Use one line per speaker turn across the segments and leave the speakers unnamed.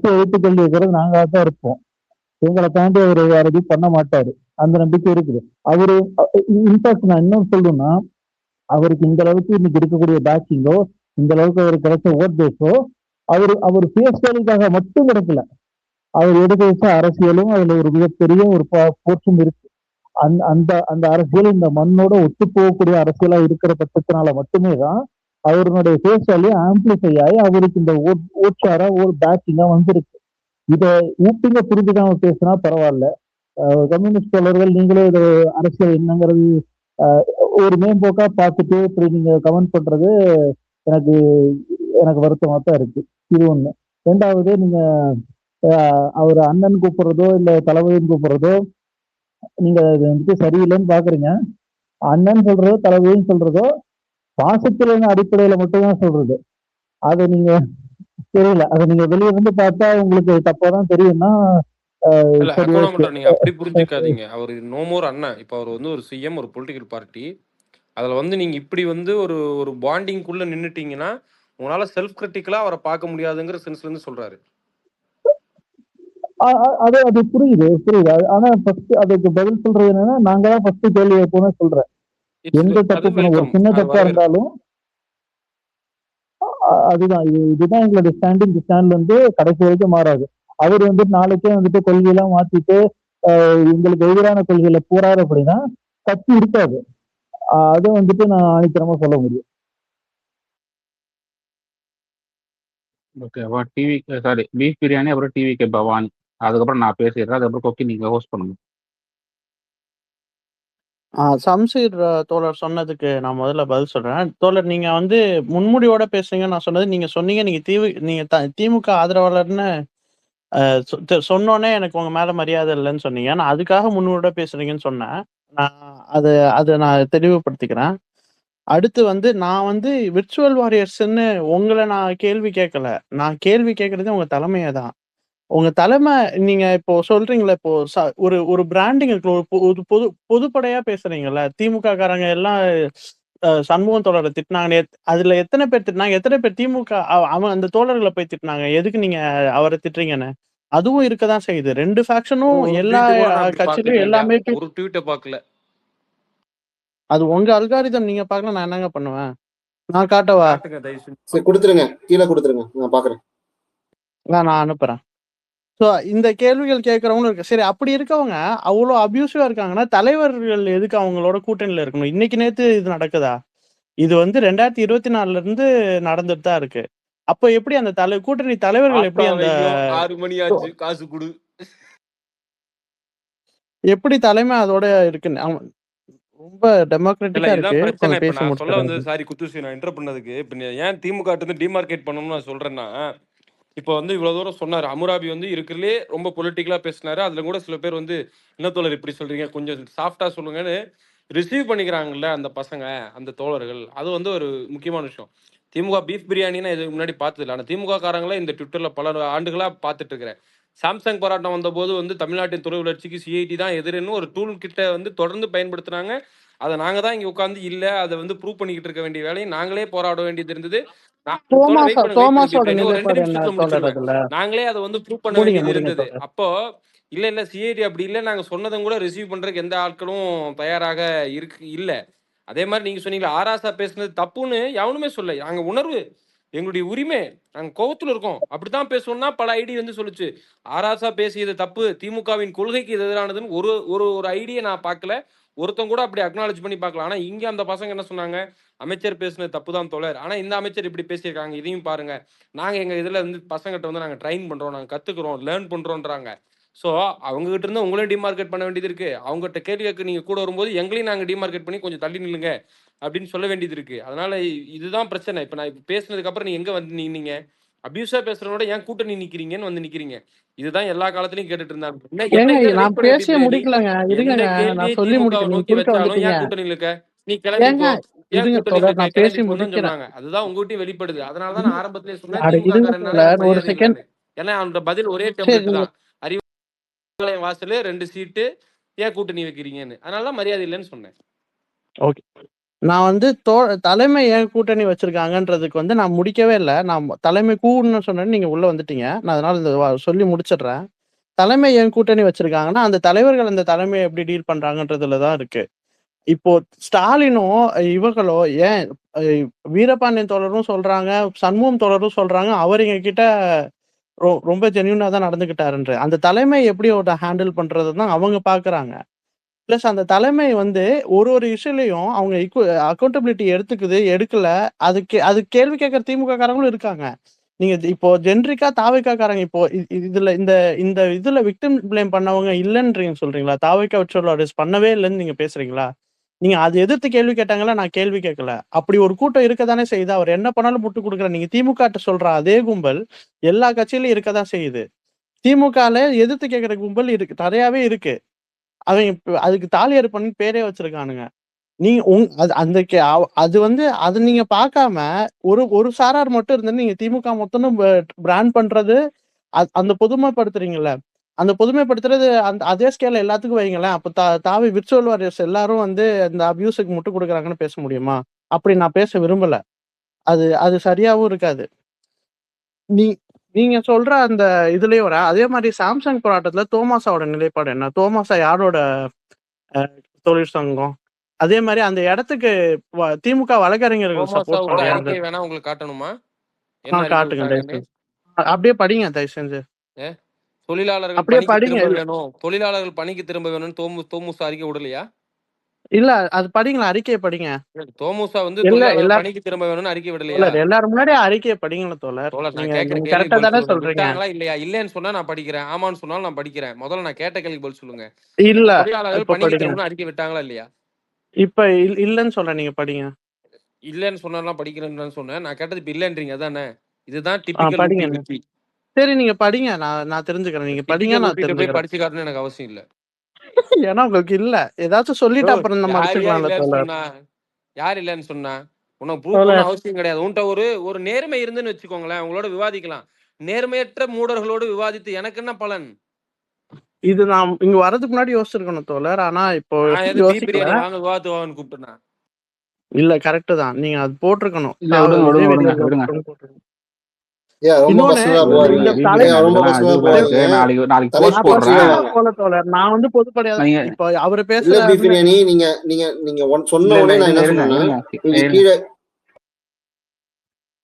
கடைசியா எழுத்து கேள்வி வைக்கிறது நாங்களா தான் இருப்போம். எங்களை தாண்டி அவர் வேற எதுவும் பண்ண மாட்டாரு. அந்த நம்பிக்கை இருக்குது. அவரு இன்ஃபேக்ட் நான் இன்னும் சொல்லணும்னா, அவருக்கு இந்த அளவுக்கு இன்னைக்கு இருக்கக்கூடிய பேக்கிங்கோ, இந்த அளவுக்கு அவருக்கு கிடைச்ச ஓட் பேஸோ, அவர் ஃபேஸ் வேல்யூக்காக மட்டும் கிடைக்கல. அவர் எடுத்து வச்ச அரசியலும் அதுல ஒரு மிகப்பெரிய ஒரு போர்ஷன் இருக்கு. அந்த அந்த அரசியல் இந்த மண்ணோட ஒத்து போகக்கூடிய அரசியலா இருக்கிற பட்சத்தினால மட்டுமே தான் அவருடைய ஃபேஸ் வேல்யூ ஆம்பிளிஃபை ஆகி அவருக்கு இந்த ஓட் ஷேரா ஒரு பேக்கிங்கா வந்திருக்கு. இதை ஊட்டிங்க புரிஞ்சுக்காம பேசினா பரவாயில்ல. கம்யூனிஸ்ட் தோழர்கள் நீங்களே இது அரசியல் என்னங்கிறது ஒரு மேம்போக்கா பார்த்துட்டு இப்படி நீங்க கமெண்ட் பண்றது எனக்கு எனக்கு வருத்தமா தான் இருக்கு. இது ஒண்ணு. ரெண்டாவது, நீங்க அவர் அண்ணன் கூப்பிடுறதோ இல்ல தளபதினு கூப்பிடுறதோ நீங்க அது வந்துட்டு சரியில்லைன்னு பாக்குறீங்க. அண்ணன் சொல்றதோ தளபதினு சொல்றதோ பாசத்துல அடிப்படையில மட்டும்தான் சொல்றது. அதை நீங்க தெரியல, அதை நீங்க வெளியே இருந்து பார்த்தா உங்களுக்கு தப்பாதான் தெரியும்னா
நீங்க அப்படி புரிஞ்சுக்காதீங்க. அவர் நோ மோர் அண்ணன். இப்ப அவர் வந்து ஒரு சிஎம், ஒரு பொலிட்டிக்கல் பார்ட்டி. அதுல வந்து நீங்க இப்படி வந்து ஒரு ஒரு பாண்டிங்குள்ள நின்னுட்டீங்கன்னா உங்களால செல்ஃப் கிரிட்டிக்கலா அவரை பார்க்க முடியாதுங்கிற சென்ஸ்ல இருந்து சொல்றாரு.
அது அது புரியுது. ஆனா ஃபர்ஸ்ட் அதுக்கு பதில் சொல்றது என்னன்னா, நாங்க தான் ஃபர்ஸ்ட் கேள்வி வைப்போம்னு சொல்றேன். எந்த தப்பு பண்ண ஒரு சின்ன தப்பா இருந்தாலும் அதுதான் இதுதான் எங்களுடைய ஸ்டாண்டிங். ஸ்டாண்ட் வந்து கடைசி வரைக்கும் மாறாது. அவர் வந்து நாளைக்கே வந்துட்டு கொள்கையெல்லாம் மாத்திட்டு எங்களுக்கு எதிரான கொள்கையில போறாரு அப்படின்னா தப்பு இருக்காது. அதை வந்துட்டு நான் ஆணித்தரமா சொல்ல முடியும்.
Okay, TV sorry beef biryani, அப்புறம் டிவிகே பவானி, அதுக்கப்புறம் நான் பேசிடுறேன். அதுக்கப்புறம் கொக்கி நீங்க ஹோஸ்ட் பண்ணுங்க.
சம்சீர் தோழர் சொன்னதுக்கு நான் முதல்ல பதில் சொல்றேன். தோழர், நீங்க வந்து முன்முடிவோட பேசுறீங்க. நான் சொன்னது நீங்க சொன்னீங்க, நீங்க திமுக ஆதரவாளர்னு சொன்னோன்னே எனக்கு உங்க மேல மரியாதை இல்லைன்னு சொன்னீங்க. நான் அதுக்காக முன்முடியோட பேசுறீங்கன்னு சொன்னேன். நான் அதை நான் தெளிவுபடுத்திக்கிறேன். அடுத்து வந்து நான் வந்து விர்ச்சுவல் வாரியர்ஸ்ன்னு உங்களை நான் கேள்வி கேட்கல. நான் கேள்வி கேட்கறது உங்க தலைமையை தான். உங்க தலைமை நீங்க இப்போ சொல்றீங்களா, இப்போ ஒரு ஒரு பிராண்டிங் இருக்கு, ஒரு பொதுப்படையா பேசுறீங்கல்ல. திமுக காரங்க எல்லாம் சண்முகம் தோழரை திட்டினாங்க. அதுல எத்தனை பேர் திட்டினாங்க? எத்தனை பேர் திமுக அவன் அந்த தோழர்களை போய் திட்டினாங்க? எதுக்கு நீங்க அவரை திட்டுறீங்கன்னு? அதுவும் இருக்கதான் செய்யுது. ரெண்டு ஃபேக்ஷனும் எல்லா கட்சியிலும் எல்லாமே
ஒரு ட்வீட்டை பார்க்கல.
அது உங்க அல்காரிதம், நீங்க பார்க்கல, நான் என்னங்க பண்ணுவேன்? நான் காட்டவா?
கொடுத்துருங்க, கீழே கொடுத்துருங்க, நான் பாக்குறேன்.
நான் அனுப்புறேன். ஸோ இந்த கேள்விகள் கேட்கறவங்களும் இருக்கு. சரி, அப்படி இருக்கவங்க அவ்வளோ அபியூசிவா இருக்காங்கன்னா தலைவர்கள் எதுக்கு அவங்களோட கூட்டணியில இருக்கணும்? இன்னைக்கு நேத்து இது நடக்குதா? இது வந்து 2024 இருந்து நடந்துட்டு தான் இருக்கு. அப்ப எப்படி அந்த கூட்டணி தலைவர்கள் எப்படி அந்த
6 மணி ஆச்சு காசு கொடு
எப்படி தலைமை அதோட இருக்குன்னு ரொம்ப டெமோக்ராட்டிக்கா இருக்கு.
பேச சொல்ல வந்து சாரி குத்துசி, நான் இன்டர் பண்ணதுக்கு. இப்ப ஏன் திமுக டிமார்க்கெட் பண்ணணும்னு நான் சொல்றேன்னா, இப்போ வந்து இவ்வளவு தூரம் சொன்னாரு. அமுராபி வந்து இருக்கிறதுலே ரொம்ப பொலிட்டிக்கலா பேசினாரு. அதுல கூட சில பேர் வந்து என்ன தோழர் இப்படி சொல்றீங்க, கொஞ்சம் சாஃப்டா சொல்லுங்கன்னு ரிசீவ் பண்ணிக்கிறாங்கல்ல அந்த பசங்க, அந்த தோழர்கள். அது வந்து ஒரு முக்கியமான விஷயம். திமுக பீஃப் பிரியாணின்னா இதுக்கு முன்னாடி பார்த்தது இல்லை. ஆனால் திமுக காரங்களே இந்த ட்விட்டர்ல பல ஆண்டுகளா பார்த்துட்டு இருக்கிறேன். சாம்சங் போராட்டம் வந்த போது வந்து தமிழ்நாட்டின் துறை வளர்ச்சிக்கு சிஐடி தான் எதிர்ன்னு ஒரு டூல் கிட்ட வந்து தொடர்ந்து பயன்படுத்தினாங்க. அதை நாங்க தான் இங்க உட்காந்து இல்ல அதை வந்து ப்ரூவ் பண்ணிக்கிட்டு இருக்க வேண்டிய வேலையை நாங்களே போராட வேண்டியது இருந்தது. நாங்களே அதை வந்து ப்ரூவ் பண்ண வேண்டியது இருந்தது. அப்போ இல்ல சிஐடி அப்படி இல்லை, நாங்க சொன்னதும் கூட ரிசீவ் பண்றதுக்கு எந்த ஆட்களும் தயாராக இல்ல. அதே மாதிரி நீங்க சொன்னீங்களா ஆராசா பேசுனது தப்புன்னு எவனுமே சொல்ல. நாங்க உணர்வு, எங்களுடைய உரிமை, நாங்க கோவத்துல இருக்கோம், அப்படித்தான் பேசணும்னா பல ஐடி வந்து சொல்லுச்சு. ஆராசா பேசியது தப்பு, திமுகவின் கொள்கைக்கு எதிரானதுன்னு ஒரு ஒரு ஒரு ஐடியை நான் பார்க்கல. ஒருத்தங்க கூட அப்படி அக்னாலஜ் பண்ணி பார்க்கலாம். ஆனா இங்க அந்த பசங்க என்ன சொன்னாங்க, அமைச்சர் பேசுனது தப்பு தான் தோழர், ஆனா இந்த அமைச்சர் இப்படி பேசியிருக்காங்க, இதையும் பாருங்க, நாங்க எங்க இதுல வந்து பசங்கிட்ட வந்து நாங்க ட்ரைன் பண்றோம், நாங்க கத்துக்கிறோம், லேர்ன் பண்றோம்ன்றாங்க. ஸோ அவங்க கிட்ட இருந்து உங்களையும் டிமார்க்கெட் பண்ண வேண்டியது இருக்கு. அவங்ககிட்ட கேள்வி கேட்க நீங்க கூட வரும்போது எங்களையும் நாங்க டிமார்க்கெட் பண்ணி கொஞ்சம் தள்ளி நில்லுங்க அப்படின்னு சொல்ல வேண்டியது இருக்கு. அதனால இதுதான் பிரச்சனை. இப்ப நான் பேசினதுக்கு அப்புறம் நீங்க எங்க வந்து நின்னீங்க? அபியூஸா பேசுறதோட ஏன் கூட்டணி நிக்கிறீங்கன்னு வந்து நிக்கிறீங்க. இதுதான் எல்லா காலத்திலயும் கேட்டுட்டு இருந்தாங்க. கூட்டணியில் இருக்க நீ கிளம்பி சொன்னாங்க. அதுதான் உங்ககிட்டயும் வெளிப்படுது. அதனாலதான் நான் ஆரம்பத்திலே சொன்னேன், ஏன்னா அந்த பதில் ஒரே டெம்ப்ளேட் தான். அறிவாலயம் வாசல் 2 சீட்டு ஏன் கூட்டணி வைக்கிறீங்கன்னு. அதனாலதான் மரியாதை இல்லைன்னு சொன்னேன்.
ஓகே, நான் வந்து தலைமை ஏன் கூட்டணி வச்சிருக்காங்கன்றதுக்கு வந்து நான் முடிக்கவே இல்ல. நான் தலைமை கூன்னு சொன்னேன்னு நீங்க உள்ள வந்துட்டீங்க. நான் அதனால இந்த சொல்லி முடிச்சிடுறேன். தலைமை ஏன் கூட்டணி வச்சிருக்காங்கன்னா, அந்த தலைவர்கள் அந்த தலைமையை எப்படி டீல் பண்றாங்கன்றதுல தான் இருக்கு. இப்போ ஸ்டாலினோ, இவர்களோ ஏன் வீரபாண்டியன் தோழரும் சொல்றாங்க, சண்முகம் தோழரும் சொல்றாங்க, அவர் எங்ககிட்ட ரொம்ப ஜென்யூனா தான் நடந்துக்கிட்டாருன்ற. அந்த தலைமை எப்படி ஹேண்டில் பண்றது தான் அவங்க பாக்குறாங்க. பிளஸ் அந்த தலைமை வந்து ஒரு இஷ்யூலயும் அவங்க அக்கௌண்டபிலிட்டி எடுத்துக்குது, எடுக்கல. அதுக்கு கேள்வி கேட்கிற திமுக காரங்களும் இருக்காங்க. நீங்க இப்போ ஜென்ரிக்கா தாவேக்காக்காரங்க இப்போ இதுல இந்த இந்த இதுல விக்டிம் பிளேம் பண்ணவங்க இல்லன்றீங்க சொல்றீங்களா? தாவேக்கா விர்ச்சுவல் அரெஸ்ட் பண்ணவே இல்லன்னு நீங்க பேசுறீங்களா? நீங்க அது எதிர்த்து கேள்வி கேட்டாங்களா? நான் கேள்வி கேட்கல. அப்படி ஒரு கூட்டம் இருக்கத்தானே செய்யுது. அவர் என்ன பண்ணாலும் முட்டு குடுக்குற நீங்க திமுகட்ட சொல்ற அதே கும்பல் எல்லா கட்சியிலயும் இருக்கதான் செய்யுது. திமுகல எதிர்த்து கேட்கிற கும்பல் இருக்கு, நிறையாவே இருக்கு. அவங்க அதுக்கு தாலி அறுப்பன்னு பேரே வச்சிருக்கானுங்க. நீங்க அது வந்து அது நீங்க பார்க்காம ஒரு சாரார் மட்டும் இருந்து நீங்க திமுக மொத்தமும் பிராண்ட் பண்றது அந்த பொதுமைப்படுத்துறீங்கல்ல. அந்த பொதுமைப்படுத்துறது அதே ஸ்கேல்ல எல்லாத்துக்கும் வைங்களேன். அப்ப தாவி விர்ச்சுவல் வாரியர்ஸ் எல்லாரும் வந்து இந்த அபியூஸுக்கு முட்டு குடுக்குறாங்கன்னு பேச முடியுமா? அப்படி நான் பேச விரும்பல. அது சரியாவும் இருக்காது. நீங்க சொல்ற அந்த இதுலயே அதே மாதிரி சாம்சங் போராட்டத்துல தோமாசாவோட நிலைப்பாடு என்ன? தோமாசா யாரோட தொழிற்சங்கம்? அதே மாதிரி அந்த இடத்துக்கு திமுக வழக்கறிஞர்கள் சப்போர்ட்
தோமாசாவோட
பண்ணலையா?
அறிக்கை வேணா உங்களுக்கு காட்டணுமா? என்ன அறிக்கை
காட்டுங்க தயவு
விட்டாங்கன்னு?
செஞ்சு. அப்படியே படிங்க தயவு செஞ்சு.
தொழிலாளர்கள்
அப்படியே
பணிக்கு
படிங்க.
திரும்ப வேணும், தொழிலாளர்கள் பணிக்கு திரும்ப வேணும்னு தோமுசா அறிக்கை விடலையா?
இல்ல அது படிங்களா, அறிக்கையை படிங்க.
தோமுசா வந்து
இல்ல
தொழிலாளர்கள் பணிக்கு திரும்ப வேணும்னு அறிக்கை விடலையா?
எல்லாரும் முன்னாடி அறிக்கையை படிங்களா தோழர்?
தோழர், நான்
நீங்க
கேட்கிற கேள்விக்கு
கரெக்டா
பதில்
தானே
சொல்லுங்க.
சொல்றீங்க?
விட்டாங்களா இல்லையா? இல்லைன்னு சொன்னா நான் படிக்கிறேன், ஆமான்னு சொன்னாலும் நான் படிக்கிறேன். முதல்ல நான் கேட்ட கேள்விக்கு பதில் சொல்லுங்க.
இல்ல
தொழிலாளர்கள்
இப்ப
பணிக்கு
படிங்க.
திரும்பணும்னு அறிக்கை விட்டாங்களா இல்லையா?
இப்ப இல்லன்னு சொல்றேன், நீங்க படிங்க.
இல்லன்னு சொன்னா படிக்கிறேன்னு சொன்னேன். நான் கேட்டது இப்ப இல்லன்றீங்க அதானே? இதுதான் டிபிக்கல்
படிங்க.
ஊட்டி.
சரி நீங்க படிங்க, நான் தெரிஞ்சுக்கிறேன். நீங்க படிங்க, நான்
போய்
தெரிஞ்சுக்கிறேன்.
படிச்சு காட்டணும்னு எனக்கு அவசியம் இல்ல.
ஏன்னா உங்களுக்கு இல்ல, ஏதாச்சும் சொல்லிட்டு அப்புறம் நம்ம அடிச்சுக்கலாம்ல தோழர்.
யார் இல்லன்னு சொன்னா? உனக்கு ப்ரூவ் பண்ண அவசியம் கிடையாது. உன்கிட்ட ஒரு நேர்மை இருந்துன்னு வச்சுக்கோங்களேன், உங்களோட விவாதிக்கலாம். நேர்மையற்ற மூடர்களோடு விவாதித்து எனக்கு என்ன பலன்?
இது நான் இங்க வரதுக்கு முன்னாடி யோசிச்சிருக்கணும் தோழர். ஆனா இப்போ யோசிக்கல.
வாங்க விவாதத்துவான்னு கூப்பிட்டேன்.
இல்ல கரெக்ட் தான், நீங்க அது போட்டிருக்கணும். நான் வந்து பொதுப்படையா இப்ப அவரு பேசுற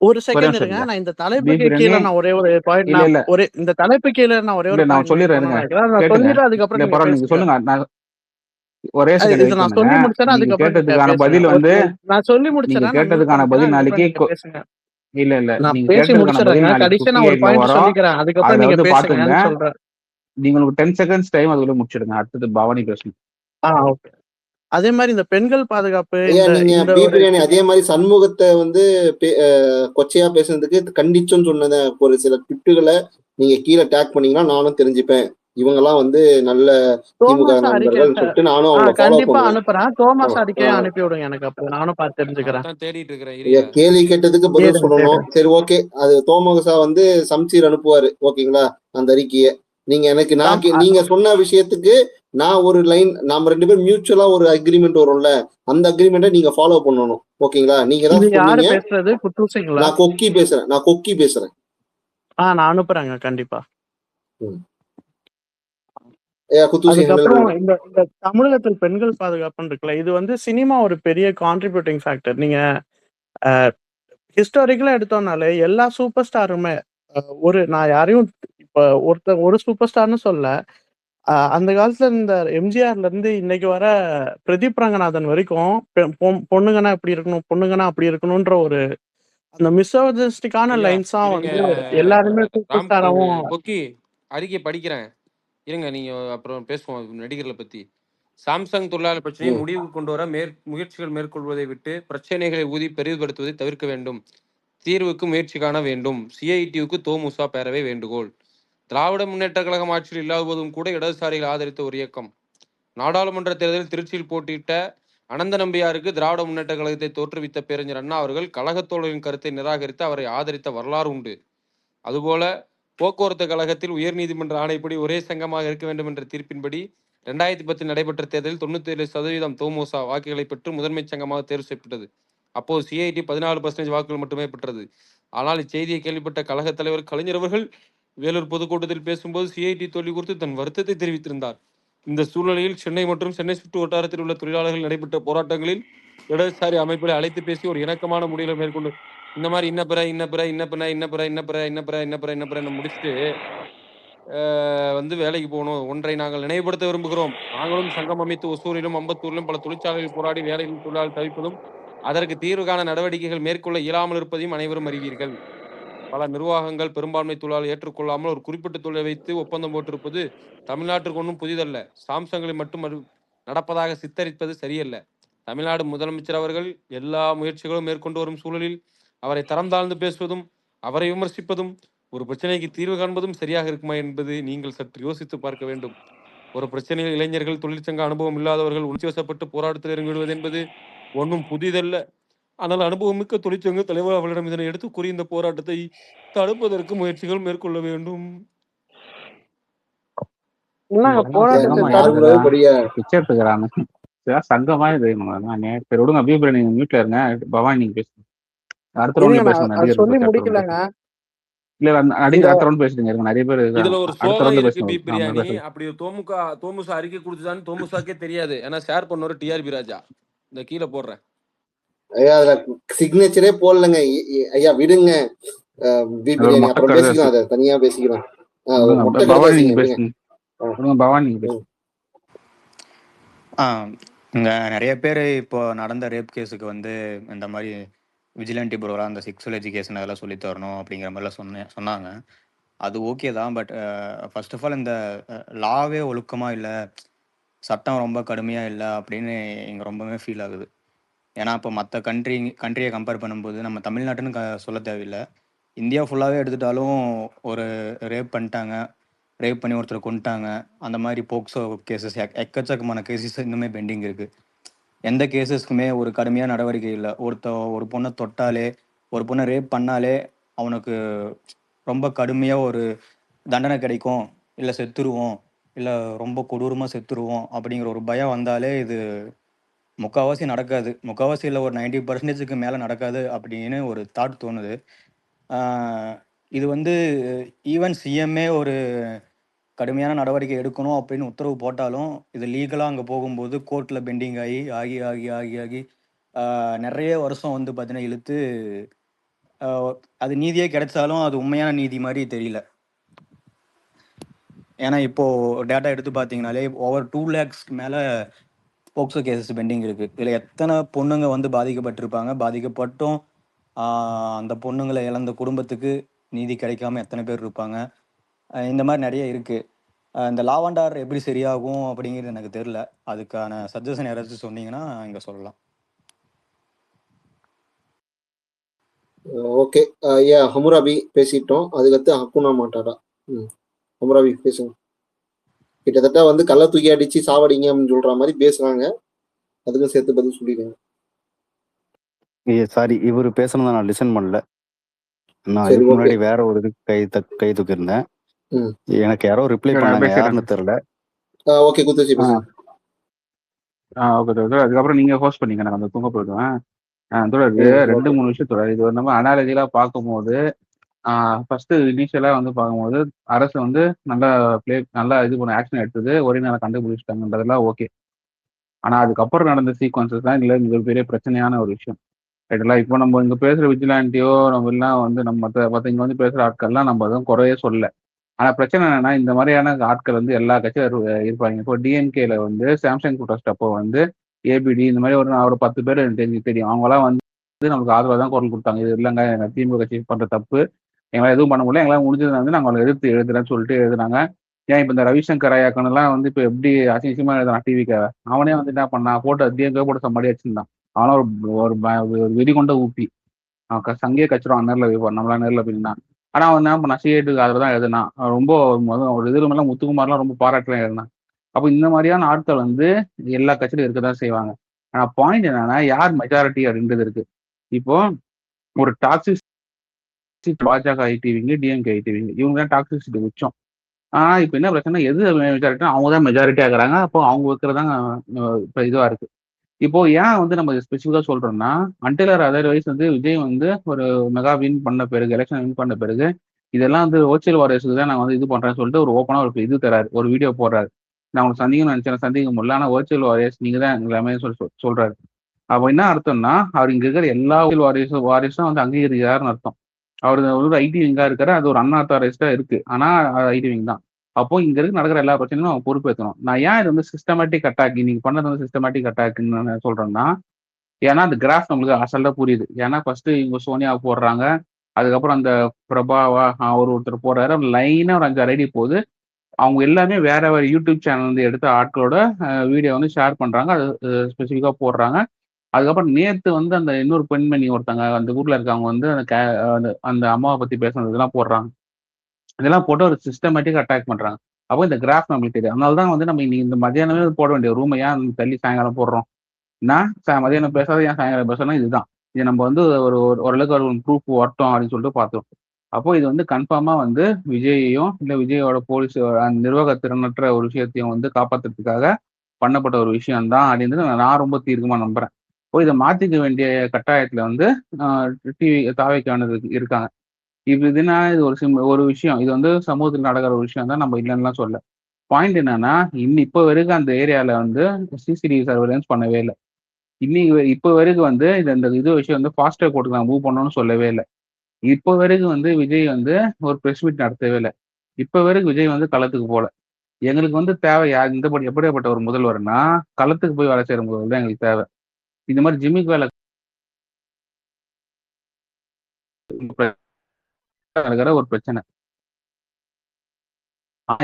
ஒரு செகண்ட் இருங்க. நான் இந்த தலைப்புக்கு கீழே நான் ஒரே ஒரு பாயிண்ட், இந்த தலைப்பு கீழே நான் ஒரே ஒரு
நான் சொல்லிடுறேன்.
அதுக்கப்புறம்
சொல்லுங்க. ஒரே செகண்ட்
நான் சொல்லி முடிச்சேன். அதுக்கப்புறம்
கேட்டதுக்கான பதில் வந்து
நான் சொல்லி முடிச்சேன்.
கேட்டதுக்கான பதில் நாளைக்கு இல்ல
நான் பேசி முடிச்சிடுறேன். கடைசியா நான் ஒரு பாயிண்ட் சொல்லிக்கிறேன், அதுக்கப்புறம் நீங்க பேசுங்கன்னு சொல்றேன்.
நீங்க 10 செகண்ட்ஸ் டைம் அதுக்குள்ள முடிச்சிடுங்க. அடுத்தது பவானி பேசணும்.
ஓகே. அதே மாதிரி இந்த பெண்கள் பாதுகாப்பு,
அதே மாதிரி சண்முகத்தை வந்து கொச்சையா பேசுனதுக்கு கண்டிச்சும் சொன்னத ஒரு சில ட்விட்டுகளை நீங்க கீழே டேக் பண்ணீங்கன்னா நானும் தெரிஞ்சுப்பேன். இவங்க எல்லாம் வந்து நல்ல திமுக நண்பர்கள் சொல்லிட்டு நானும் அவங்க
கண்டிப்பா அனுப்புறேன். தோமஸ் அறிக்கையை அனுப்பி விடுங்க எனக்கு, அப்ப நானும் பார்த்து தெரிஞ்சுக்கிறேன்.
தேடிட்டு இருக்கிறேன்.
கேள்வி கேட்டதுக்கு பதில் சொல்லணும். சரி ஓகே, அது தோமகசா வந்து சம்சீர் அனுப்புவாரு, ஓகேங்களா? அந்த அறிக்கையை நீங்க எனக்கு நீங்க சொன்ன விஷயத்துக்கு நான் ஒரு லைன், நாம 2 பேரும் மியூச்சுவலா ஒரு அக்ரிமெண்ட் வரும்ல, அந்த அக்ரிமெண்ட்டை நீங்க ஃபாலோ பண்ணணும், ஓகேங்களா? நீங்க தான் சொன்னீங்க. நான் கொக்கி பேசுறேன்.
நான் அனுப்புறேங்க கண்டிப்பா.
அதுக்கப்புறம்
இந்த தமிழகத்தில் பெண்கள் பாதுகாப்புன்னு இருக்குல்ல, இது வந்து சினிமா ஒரு பெரிய கான்ட்ரிபியூட்டிங் ஃபேக்டர். நீங்க ஹிஸ்டாரிக்கலா எடுத்தோம்னாலே எல்லா சூப்பர் ஸ்டாருமே நான் யாரையும் இப்ப ஒரு சூப்பர் ஸ்டார்னு சொல்ல, அந்த காலத்துல இந்த எம்ஜிஆர்ல இருந்து இன்னைக்கு வர பிரதீப் ரங்கநாதன் வரைக்கும் பொண்ணுங்கன்னா இப்படி இருக்கணும், பொண்ணுங்கன்னா அப்படி இருக்கணும்ன்ற ஒரு அந்த மிசோஜிஸ்டிக்கான லைன்ஸா வந்து எல்லாருமே சூப்பர் ஸ்டாராவும்.
ஓகே, அறிக்கை படிக்கிறேன் இருங்க, நீங்க அப்புறம் பேசுவோம் நடிகர்களை பத்தி. சாம்சங் தொழிலாளர் பிரச்சனையை முடிவு கொண்டு வர முயற்சிகள் மேற்கொள்வதை விட்டு பிரச்சனைகளை ஊதி பெரிதுபடுத்துவதை தவிர்க்க வேண்டும். தீர்வுக்கு முயற்சி காண வேண்டும். சிஐடியுக்கு தோமுசா பேரவை வேண்டுகோள். திராவிட முன்னேற்ற கழகம் ஆட்சியில் இல்லாத போதும் கூட இடதுசாரிகள் ஆதரித்த ஒரு இயக்கம். நாடாளுமன்ற தேர்தலில் திருச்சியில் போட்டியிட்ட அனந்த நம்பியாருக்கு திராவிட முன்னேற்ற கழகத்தை தோற்றுவித்த பேரறிஞர் அண்ணா அவர்கள் கழகத்தோழரின் கருத்தை நிராகரித்து அவரை ஆதரித்த வரலாறு உண்டு. அதுபோல போக்குவரத்து கழகத்தில் உயர்நீதிமன்ற ஆணைப்படி ஒரே சங்கமாக இருக்க வேண்டும் என்ற தீர்ப்பின்படி 2010 நடைபெற்ற தேர்தலில் 97% தோமுசா வாக்குகளை பெற்று முதன்மை சங்கமாக தேர்வு செய்யப்பட்டது. அப்போது சிஐடி 14% வாக்குகள் மட்டுமே பெற்றது. ஆனால் இச்செய்தியை கேள்விப்பட்ட கழக தலைவர் கலைஞர் அவர்கள் வேலூர் பொதுக்கூட்டத்தில் பேசும்போது சிஐடி தோல்வி குறித்து தன் வருத்தத்தை தெரிவித்திருந்தார். இந்த சூழ்நிலையில் சென்னை மற்றும் சென்னை சுற்று வட்டாரத்தில் உள்ள தொழிலாளர்கள் நடைபெற்ற போராட்டங்களில் இடதுசாரி அமைப்புகளை அழைத்து பேசி ஒரு இணக்கமான முடிவுகளை மேற்கொண்டு இந்த மாதிரி இன்ன முடிச்சுட்டு வந்து வேலைக்கு போகணும். ஒன்றை நாங்கள் நினைவுபடுத்த விரும்புகிறோம். நாங்களும் சங்கம் அமைத்து ஒசூரிலும் அம்பத்தூரிலும் பல தொழிற்சாலைகளில் போராடி வேலையில் தொழிலாளர் தவிப்பதும் அதற்கு தீர்வு காண நடவடிக்கைகள் மேற்கொள்ள இயலாமல் இருப்பதையும் அனைவரும் அறிவீர்கள். பல நிர்வாகங்கள் பெரும்பான்மை தொழிலாளர் ஏற்றுக்கொள்ளாமல் ஒரு குறிப்பிட்ட தொழிலை வைத்து ஒப்பந்தம் போட்டிருப்பது தமிழ்நாட்டிற்கு ஒன்றும் புதிதல்ல. சாம்சங்களில் மட்டும் நடப்பதாக சித்தரிப்பது சரியல்ல. தமிழ்நாடு முதலமைச்சர் அவர்கள் எல்லா முயற்சிகளும் மேற்கொண்டு வரும் சூழலில் அவரை தரம் தாழ்ந்து பேசுவதும் அவரை விமர்சிப்பதும் ஒரு பிரச்சனைக்கு தீர்வு காண்பதும் சரியாக இருக்குமா என்பது நீங்கள் சற்று யோசித்து பார்க்க வேண்டும். ஒரு பிரச்சனையில் இளைஞர்கள், தொழிற்சங்க அனுபவம் இல்லாதவர்கள் உணர்ச்சிவசப்பட்டு போராட்டத்தில் இறங்கிவிடுவது என்பது ஒன்றும் புதிதல்ல. ஆனால் அனுபவமிக்க தொழிற்சங்க தலைவர் அவளிடம் இதனை எடுத்து கூறி இந்த போராட்டத்தை தடுப்பதற்கு முயற்சிகள் மேற்கொள்ள வேண்டும்.
சங்கமா இது சரி விடுங்க. அபிபிராயம் நீங்க மியூட்ல இருங்க. பவானி நீங்க பேசுங்க. அடுத்த ரவுண்ட்ல பேசுங்க.
சொல்லி முடிக்கலங்க.
இல்ல அடுத்த ரவுண்ட் பேசுறீங்க. நிறைய பேர்
இதுல ஒரு சோகம் இருக்கு. பி பிரியாணி அப்படி தோமுசா அறிக்கை கொடுத்துதான் தோமுசாக்கே தெரியாது. ஏன்னா ஷேர் பண்ணவரு டிஆர்பி ராஜா. இந்த கீழே போடுறேன்.
ஐயா அதுல சிக்னேச்சரே போடலங்க. ஐயா விடுங்க. பி பிரியாணி அப்புறம் பேசிக்கலாம். அதை தனியா பேசிக்கலாம்.
பவானி
இங்க நிறைய பேர் இப்போ நடந்த ரேப் கேஸுக்கு வந்து இந்த மாதிரி விஜிலண்டி ப்ரோக்ராம், அந்த செக்ஸுவல் எஜுகேஷன் அதெல்லாம் சொல்லி தரணும் அப்படிங்கிற மாதிரிலாம் சொன்னாங்க. அது ஓகே தான். பட் ஃபர்ஸ்ட் ஆஃப் ஆல் இந்த லாவே ஒழுக்கமாக இல்லை, சட்டம் ரொம்ப கடுமையாக இல்லை அப்படின்னு இங்கே ரொம்பவே ஃபீல் ஆகுது. ஏன்னா இப்போ மற்ற கண்ட்ரியை கம்பேர் பண்ணும்போது நம்ம தமிழ்நாட்டுன்னு சொல்ல தேவையில்லை, இந்தியா ஃபுல்லாகவே எடுத்துட்டாலும் ஒரு ரேப் பண்ணிட்டாங்க, ரேப் பண்ணி ஒருத்தரை கொண்டுட்டாங்க, அந்த மாதிரி போக்சோ கேசஸ் எக்கச்சக்கமான கேசஸ் இன்னுமே பெண்டிங் இருக்குது. எந்த கேசஸ்க்குமே ஒரு கடுமையான நடவடிக்கை இல்லை. ஒரு பொண்ணை தொட்டாலே, ஒரு பொண்ணை ரேப் பண்ணாலே அவனுக்கு ரொம்ப கடுமையாக ஒரு தண்டனை கிடைக்கும், இல்லை செத்துருவோம், இல்லை ரொம்ப கொடூரமாக செத்துருவோம் அப்படிங்கிற ஒரு பயம் வந்தாலே இது முக்கால்வாசி நடக்காது. முக்கால்வாசியில் ஒரு 90% மேலே நடக்காது அப்படின்னு ஒரு தாட் தோணுது. இது வந்து ஈவன் சிஎம்ஏ ஒரு கடுமையான நடவடிக்கை எடுக்கணும் அப்படின்னு உத்தரவு போட்டாலும் இது லீகலாக அங்கே போகும்போது கோர்ட்டில் பெண்டிங் ஆகி ஆகி ஆகி ஆகி ஆகி நிறைய வருஷம் வந்து பார்த்தீங்கன்னா இழுத்து அது நீதியே கிடைச்சாலும் அது உண்மையான நீதி மாதிரி தெரியல. ஏன்னா இப்போது டேட்டா எடுத்து பார்த்தீங்கனாலே ஓவர் 2 lakhs மேலே போக்சோ கேசஸ் பெண்டிங் இருக்குது. இதில் எத்தனை பொண்ணுங்க வந்து பாதிக்கப்பட்டிருப்பாங்க, பாதிக்கப்பட்டும் அந்த பொண்ணுங்களை இழந்த குடும்பத்துக்கு நீதி கிடைக்காம எத்தனை பேர் இருப்பாங்க. இந்த மாதிரி நிறைய இருக்குது. இந்த லா அண்ட் ஆர்டர் எப்படி சரியாகும் அப்படிங்கிறது எனக்கு தெரியல. அதுக்கான சஜஷன் யாராச்சும் சொன்னீங்கன்னா இங்கே சொல்லலாம்.
ஓகே ஐயா, ஹமுராபி பேசிட்டோம். அதுக்கடுத்து ஹக்குனா மாட்டாரா? ஹமுராபி பேசுங்க. கிட்டத்தட்ட வந்து கள்ள தூக்கி அடிச்சு சாவடிங்க அப்படின்னு சொல்ற மாதிரி பேசுறாங்க. அதுக்கும் சேர்த்து பதில் சொல்லிடுங்க.
சாரி, இவரு பேசணும் நான் லிசன் பண்ணல. நான் இதுக்கு முன்னாடி வேற ஒரு இது கை தூக்கி இருந்தேன். எனக்கு யாரோ ரிப்ளை பண்ணாங்க, யாருன்னு தெரியல.
ஓகே குத்துசி பேசுங்க.
ஓகே, அதுக்கப்புறம் நீங்க ஹோஸ்ட் பண்ணீங்க, நான் அந்த தூங்க போயிடுவேன். 2-3 விஷயத்தோட இது நம்ம அனாலஜிலாம் பார்க்கும்போது ஃபர்ஸ்ட் இனிஷியலா வந்து பார்க்கும்போது அரசு வந்து நல்லா இது பண்ண ஆக்ஷன் எடுத்தது, ஒரே நாளை கண்டுபிடிச்சிட்டாங்கன்றதெல்லாம் ஓகே. ஆனா அதுக்கப்புறம் நடந்த சீக்வன்சஸ் தான் இல்லை மிகப்பெரிய பிரச்சனையான ஒரு விஷயம். ரைட்டுங்களா? இப்போ நம்ம இங்க பேசுற விஜிலாண்டியோ நம்ம எல்லாம் வந்து நம்ம மற்ற இங்க வந்து பேசுற ஆட்கள்லாம் நம்ம அதுவும் குறையே சொல்லல. ஆனா பிரச்சனை என்னன்னா இந்த மாதிரியான ஆட்கள் வந்து எல்லா கட்சியும் இருப்பாங்க. இப்போ டிஎம்கேல வந்து சாம்சங் ப்ரொடெஸ்ட் அப்போ வந்து ஏபிடி இந்த மாதிரி ஒரு 10 பேர் தெரியும். அவங்களாம் வந்து நமக்கு ஆதரவாக தான் குரல் கொடுத்தாங்க. இது இல்லைங்க எங்க திமுக கட்சி பண்ற தப்பு, எங்களால் எதுவும் பண்ண முடியல, எங்களால் முடிஞ்சது வந்து நாங்கள் அவங்களை எதிர்த்து எழுதுறேன்னு சொல்லிட்டு எழுதுனாங்க. ஏன் இப்போ இந்த ரவிசங்கர் ஐயாக்கன்லாம் வந்து இப்போ எப்படி அசிங்கமா எழுதுறான் டிவிக்காக, அவனே வந்து என்ன பண்ணான், போட்டு டிஎம்கே போட்டு சம்பாடி வச்சிருந்தான். அவனும் ஒரு வெறி கொண்ட ஊப்பி அவன் சங்கே கச்சிரும் நேரில் நம்மளா நேரில் போயிருந்தான். ஆனா அவன் என்ன பண்ணான், சிஏட்டுக்கு அதில் தான் எழுதுனான். ரொம்ப ஒரு இதில் மேலே முத்துக்குமார்லாம் ரொம்ப பாராட்டுலாம் எழுதினான். அப்போ இந்த மாதிரியான ஆட்கள் வந்து எல்லா கட்சியிலும் இருக்கதான் செய்வாங்க. ஆனா பாயிண்ட் என்னன்னா யார் மெஜாரிட்டி அப்படின்றது இருக்கு. இப்போ ஒரு டாக்ஸிக் பாஜக ஐடிவிங்க, டிஎம்கே ஐடிவிங்க, இவங்க தான் டாக்ஸிசிட்டி உச்சம். இப்ப என்ன பிரச்சனை, எது மெஜாரிட்டி அவங்க தான் மெஜாரிட்டி ஆகுறாங்க. அப்போ அவங்க வைக்கிறதாங்க இப்ப இதுவா இருக்கு. இப்போ ஏன் வந்து நம்ம ஸ்பெசிஃபிக்கா சொல்றோம்னா, அன்டில் ஆர் அதர்வைஸ் வந்து விஜய் வந்து ஒரு மெகா வின் பண்ண பிறகு, எலெக்ஷன் வின் பண்ண பிறகு, இதெல்லாம் வந்து வர்ச்சுவல் வாரியர்ஸ்க்கு தான் நான் வந்து இது பண்றேன்னு சொல்லிட்டு ஒரு ஓப்பனா ஒரு இது தராரு, ஒரு வீடியோ போடுறாரு. நான் உங்களுக்கு சந்திக்கணும்னு நினைச்சேன், சந்திக்க முடியல. ஆனா வர்ச்சுவல் வாரியர்ஸ் நீங்க தான் எல்லாமே சொல்றாரு. அப்போ என்ன அர்த்தம்னா, அவர் இங்க இருக்கிற எல்லா வாரியர்ஸும் வந்து அங்கீகரிக்கிறாருன்னு அர்த்தம். அவர் ஒரு ஐடி விங்கா இருக்காரு, அது ஒரு அன்ஆத்தாரைஸ்டா இருக்கு. ஆனா அது ஐடி விங் தான். அப்போ இங்க இருக்கு நடக்கிற எல்லா பிரச்சனையும் அவன் பொறுப்பேற்றணும். நான் ஏன் இது வந்து சிஸ்டமேட்டிக் அட்டாக், நீங்க பண்ணது வந்து சிஸ்டமேட்டிக் அட்டாக்னு நான் சொல்றேன்னா, ஏன்னா அந்த கிராஃப் நம்மளுக்கு அசல்ட்டா புரியுது. ஏன்னா ஃபர்ஸ்ட் இவங்க சோனியா போடுறாங்க, அதுக்கப்புறம் அந்த பிரபாவா ஒருத்தர் போடுறாரு, லைனா ஒரு 5 6 ஐடி போகுது. அவங்க எல்லாமே வேற வேற யூடியூப் சேனல் இருந்து எடுத்த ஆட்களோட வீடியோ வந்து ஷேர் பண்றாங்க, அது ஸ்பெசிஃபிக்கா போடுறாங்க. அதுக்கப்புறம் நேத்து வந்து அந்த இன்னொரு பெண்மணி ஒருத்தங்க அந்த ஊர்ல இருக்கவங்க வந்து அந்த அம்மாவை பத்தி பேசுனது இதெல்லாம் போடுறாங்க. இதெல்லாம் போட்டு ஒரு சிஸ்டமேட்டிக் அட்டாக் பண்றாங்க. அப்போ இந்த கிராஃப் நம்மளுக்கு தெரியும். அதனால தான் வந்து நம்ம இன்னைக்கு இந்த மதியானமே போட வேண்டிய ரூமை ஏன் தள்ளி சாயங்காலம் போடுறோம். நான் மதியானம் பேசாத ஏன் சாயங்காலம் பேசணும், இதுதான். இது நம்ம வந்து ஓரளவுக்கு ஒரு ப்ரூஃப் வரட்டும் அப்படின்னு சொல்லிட்டு பார்த்தோம். அப்போ இது வந்து கன்ஃபார்மா வந்து விஜயையும் இல்ல விஜயோட போலீஸ் நிர்வாக திறனற்ற ஒரு விஷயத்தையும் வந்து காப்பாத்துறதுக்காக பண்ணப்பட்ட ஒரு விஷயம் தான் அப்படின்னு நான் ரொம்ப தீர்க்கமா நம்புறேன். இப்போ இதை மாத்திக்க வேண்டிய கட்டாயத்துல வந்து டிவி தாவைக்க வேண்டியது இருக்காங்க. இதுனா இது ஒரு விஷயம், இது வந்து சமூகத்தில் நடக்கிற ஒரு விஷயம் தான், நம்ம இல்லைன்னுலாம் சொல்ல. பாயிண்ட் என்னன்னா, இப்போ வரைக்கும் அந்த ஏரியால வந்து சிசிடிவி சர்வேலன்ஸ் பண்ணவே இல்லை. இப்போ வரைக்கும் வந்து இந்த விஷயம் வந்து ஃபாஸ்டர் கோர்ட்டுக்கு நான் மூவ் பண்ணணும்னு சொல்லவே இல்லை. இப்போ வரைக்கும் வந்து விஜய் வந்து ஒரு ப்ரெஸ் மீட் நடத்தவே இல்லை. இப்போ வரைக்கும் விஜய் வந்து களத்துக்கு போல. எங்களுக்கு வந்து தேவை யார் எப்படியாப்பட்ட ஒரு முதல்வர்னா, களத்துக்கு போய் வேலை செய்யற முதல்வர் தான் எங்களுக்கு தேவை. இந்த மாதிரி ஜிம்மிக்கு வேலை இருக்கிற ஒரு பிரச்சனை.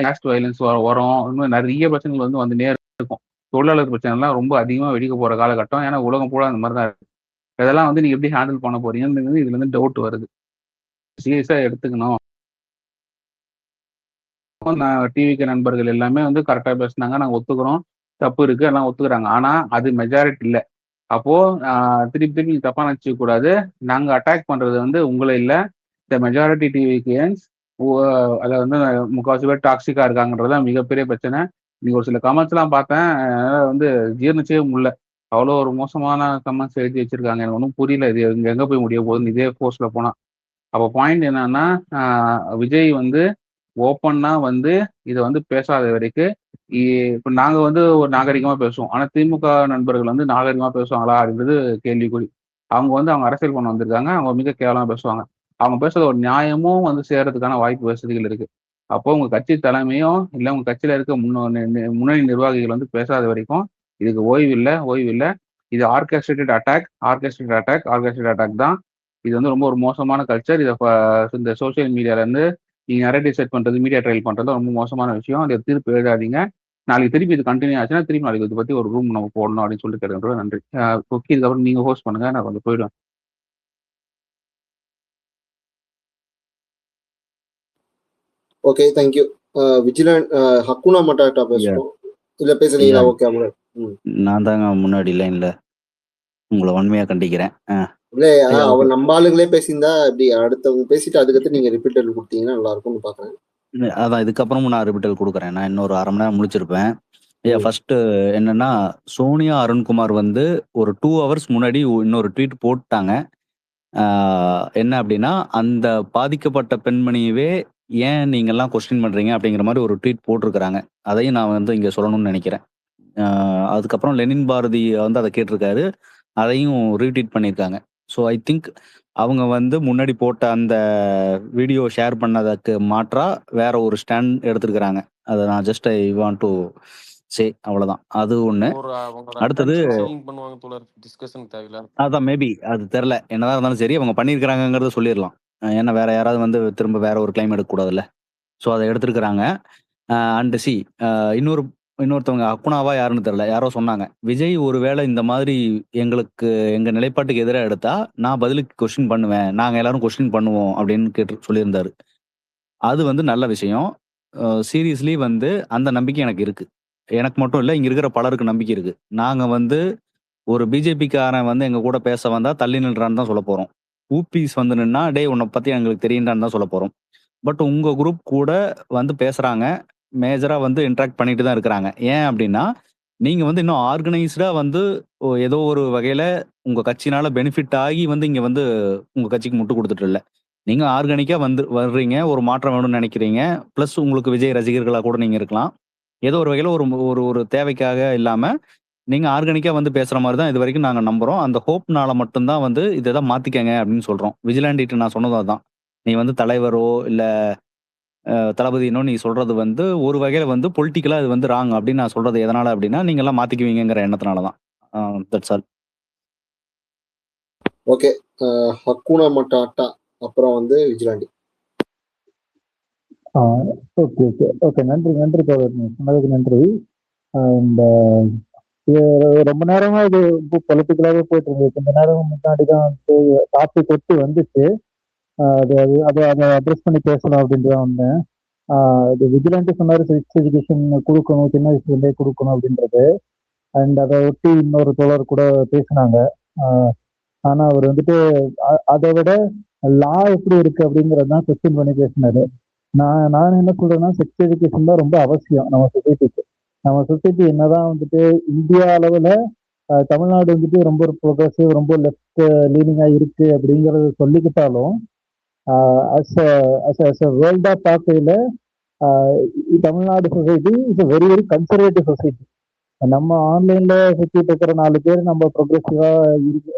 காஸ்ட் வயலன்ஸ் வரும், இன்னும் நிறைய பிரச்சனைகள் வந்து வந்துட்டே இருக்கும். தொழிலாளர் பிரச்சனைலாம் ரொம்ப அதிகமா வெடிக்க போற காலகட்டம். ஏன்னா உலகம் பூரா அந்த மாதிரி தான் இருக்கு. இதெல்லாம் வந்து நீங்க எப்படி ஹேண்டில் பண்ண போறீங்கன்னு இதுல இருந்து டவுட் வருது. சீரியஸா எடுத்துக்கணும். டிவிக்கு நண்பர்கள் எல்லாமே வந்து கரெக்டா பேசினாங்க, நாங்க ஒத்துக்கிறோம், தப்பு இருக்கு, எல்லாம் ஒத்துக்கிறாங்க. ஆனா அது மெஜாரிட்டி இல்லை. அப்போ திருப்பி நீங்க தப்பா நினைச்சுக்க கூடாது. நாங்க அட்டாக் பண்றது வந்து உங்களை இல்லை, இந்த மெஜாரிட்டி டிவிக்கு அதை வந்து முக்கால்வாசி பேர் டாக்ஸிக்கா இருக்காங்கன்றதான் மிகப்பெரிய பிரச்சனை. நீங்க ஒரு சில கமெண்ட்ஸ் எல்லாம் பார்த்தேன், வந்து ஜீர்ணிச்சே முடியல. அவ்வளோ ஒரு மோசமான கமெண்ட்ஸ் எழுதி வச்சிருக்காங்க. எனக்கு ஒன்றும் புரியல, இது எங்க போய் முடிய போகுதுன்னு இதே போஸ்ட்ல போனா. அப்போ பாயிண்ட் என்னன்னா, விஜய் வந்து ஓப்பன்னா வந்து இதை வந்து பேசாத வரைக்கும் இப்ப நாங்க வந்து ஒரு நாகரிகமா பேசுவோம். ஆனா திமுக நண்பர்கள் வந்து நாகரிகமா பேசுவாங்களா அப்படின்றது கேள்விக்குறி. அவங்க வந்து அவங்க அரசியல் பண்ண வந்திருக்காங்க, அவங்க மிக கேவலமா பேசுவாங்க. அவங்க பேசுறது ஒரு நியாயமும் வந்து செய்யறதுக்கான வாய்ப்பு வசதிகள் இருக்கு. அப்போ உங்க கட்சி தலைமையும் இல்ல உங்க கட்சியில இருக்க முன்னணி நிர்வாகிகள் வந்து பேசாத வரைக்கும் இதுக்கு ஓய்வு இல்லை. இது ஆர்கெஸ்ட்ரேட்டட் அட்டாக் தான். இது வந்து ரொம்ப ஒரு மோசமான கல்ச்சர். இந்த சோசியல் மீடியால இருந்து நீங்க நிறைய செட் பண்றது, மீடியா ட்ரையல் பண்றது ரொம்ப மோசமான விஷயம். அதை திருப்பி எழுதாதீங்க. நாளைக்கு திருப்பி இது கண்டினியூ ஆச்சுன்னா திருப்பி நாளைக்கு இதை பத்தி ஒரு ரூம் நம்ம போடணும் அப்படின்னு சொல்லிட்டு கேட்கறது. நன்றி. ஓகே, இதுக்கப்புறம் நீங்க ஹோஸ்ட் பண்ணுங்க, நான் கொஞ்சம் போயிடுவேன்.
Okay, thank you. விஜிலன் ஹக்குனா மட்டாட்டா பேசுவோம். இல்ல பேசுறீங்களா? ஓகே,
நான் தாங்க முன்னாடி லைன்ல உங்களை வன்மையா கண்டிக்கிறேன்.
இல்ல அவர் நம்ம ஆளுங்களே பேசியிருந்தா இப்படி அடுத்தவங்க பேசிட்டு அதுக்கடுத்து நீங்க ரிப்பீட்டல் கொடுத்தீங்கன்னா நல்லா இருக்கும்னு பாக்குறேன்.
அதான் இதுக்கப்புறமும் நான் ரிப்பீட்டல் கொடுக்குறேன். நான் இன்னொரு 1/2 மணி நேரம் முடிச்சிருப்பேன். ஃபர்ஸ்ட் என்னன்னா, சோனியா அருண்குமார் வந்து ஒரு 2 hours முன்னாடி இன்னொரு ட்வீட் போட்டாங்க. என்ன அப்படின்னா, அந்த பாதிக்கப்பட்ட பெண்மணியவே ஏன் நீங்க எல்லாம் கொஸ்டின் பண்றீங்க அப்படிங்கிற மாதிரி ஒரு ட்வீட் போட்டிருக்கிறாங்க. அதையும் நான் வந்து இங்க சொல்லணும்னு நினைக்கிறேன். அதுக்கப்புறம் லெனின் பாரதி வந்து அதை கேட்டிருக்காரு, அதையும் ரீட்வீட் பண்ணியிருக்காங்க. ஸோ ஐ திங்க் அவங்க வந்து முன்னாடி போட்ட அந்த வீடியோ ஷேர் பண்ணதுக்கு மாற்றா வேற ஒரு ஸ்டாண்ட் எடுத்திருக்கிறாங்க. அதை நான் just I want to say, அவ்வளவுதான். அது ஒண்ணு. அடுத்தது அதான் மேபி அது தெரியல, என்னதான் இருந்தாலும் சரி அவங்க பண்ணியிருக்கிறாங்கிறத சொல்லிடலாம். ஏன்னா வேற யாராவது வந்து திரும்ப வேற ஒரு கிளைம் எடுக்கக்கூடாதுல்ல. ஸோ அதை எடுத்திருக்கிறாங்க. அண்ட் சி இன்னொருத்தவங்க அக்குனாவா யாருன்னு தெரியல, யாரோ சொன்னாங்க, விஜய் ஒருவேளை இந்த மாதிரி எங்களுக்கு எங்க நிலைப்பாட்டுக்கு எதிராக எடுத்தா நான் பதிலுக்கு கொஸ்டின் பண்ணுவேன், நாங்க எல்லாரும் கொஸ்டின் பண்ணுவோம் அப்படின்னு சொல்லியிருந்தாரு. அது வந்து நல்ல விஷயம். சீரியஸ்லி வந்து அந்த நம்பிக்கை எனக்கு இருக்கு. எனக்கு மட்டும் இல்லை, இங்க இருக்கிற பலருக்கு நம்பிக்கை இருக்கு. நாங்க வந்து ஒரு பிஜேபிக்காரன் வந்து எங்க கூட பேச வந்தா தள்ளி நின்றான்னு தான் சொல்ல போறோம். ஊபிஸ் வந்து நின்னா டே உன்னை பத்தி எங்களுக்கு தெரியுண்டான்னு தான் சொல்ல போறோம். பட் உங்க குரூப் கூட வந்து பேசுறாங்க. மேஜரா வந்து இன்டராக்ட் பண்ணிட்டு தான் இருக்கிறாங்க. ஏன் அப்படின்னா, நீங்க வந்து இன்னும் ஆர்கனைஸ்டா வந்து ஏதோ ஒரு வகையில உங்க கட்சினால பெனிஃபிட் ஆகி வந்து இங்க வந்து உங்க கட்சிக்கு முட்டு குடுத்துட்டு இல்ல. நீங்க ஆர்கானிக்கா வர்றீங்க. ஒரு மாற்றம் வேணும்னு நினைக்கிறீங்க. பிளஸ் உங்களுக்கு விஜய் ரசிகர்களா கூட நீங்க இருக்கலாம். ஏதோ ஒரு வகையில ஒரு ஒரு ஒரு தேவைக்காக இல்லாம, நீங்க ஆர்கானிக்கா வந்து பேசுற மாரி தான் இதுவரைக்கும் நாங்க நம்புறோம். அந்த ஹோப்னால மட்டும் தான் வந்து இத மாத்திக்கங்க அப்படின்னு சொல்றோம். விஜிலாண்டிட்ட நான் சொன்னதும் அதான். நீ வந்து தலைவரோ, இல்ல தளபதினோ நீ சொல்றது வந்து ஒரு வகையில வந்து பொலிட்டிக்கலா இது வந்து ராங் அப்படின்னு நான் சொல்றது எதனால அப்படின்னா, நீங்கலாம் மாத்திக்குவீங்கங்கிற எண்ணத்தினால தான். That's all.
ஓகே. ஹக்கூனா மட்டாட்டா அப்புறம் வந்து விஜிலாண்டி.
Okay okay okay. நன்றி நன்றி தோழர், நீங்க சொன்னதுக்கு நன்றி. இந்த ரொம்ப நேரமா இது பொலிட்டிக்கலாவே போயிட்டு இருந்தது. கொஞ்ச நேரம் முன்னாடி தான் வந்து டாபிக் ஒட்டி வந்துச்சு. அது அது அதை அதை அட்ரஸ் பண்ணி பேசலாம் அப்படின்ட்டு தான் வந்தேன். இது விஜிலன்ட்டு சொன்னாரு, செக்ஸ் எஜுகேஷன் கொடுக்கணும், சின்ன வயசுலேருந்தே கொடுக்கணும் அப்படின்றது. அண்ட் அதை ஒட்டி இன்னொரு தோழர் கூட பேசினாங்க. ஆனா அவர் வந்துட்டு அதை விட லா எப்படி இருக்கு அப்படிங்கறது தான் கொஸ்டின் பண்ணி பேசினாரு. நான் என்ன சொல்றேன்னா, செக்ஸ் எஜுகேஷன் தான் ரொம்ப அவசியம் நம்ம சொசைட்டிக்கு. நம்ம சொசைட்டி என்னதான் வந்துட்டு இந்தியா அளவுல தமிழ்நாடு வந்துட்டு ரொம்ப ப்ரோக்ரஸிவ், ரொம்ப லெஃப்ட் லீனிங்கா இருக்கு அப்படிங்கறத சொல்லிக்கிட்டாலும், வேர்ல்டா பார்க்கையில Tamil Nadu society is a very very conservative society. நம்ம ஆன்லைன்ல சுத்திட்டு இருக்கிற 4 பேர் நம்ம ப்ரொக்ரெசிவா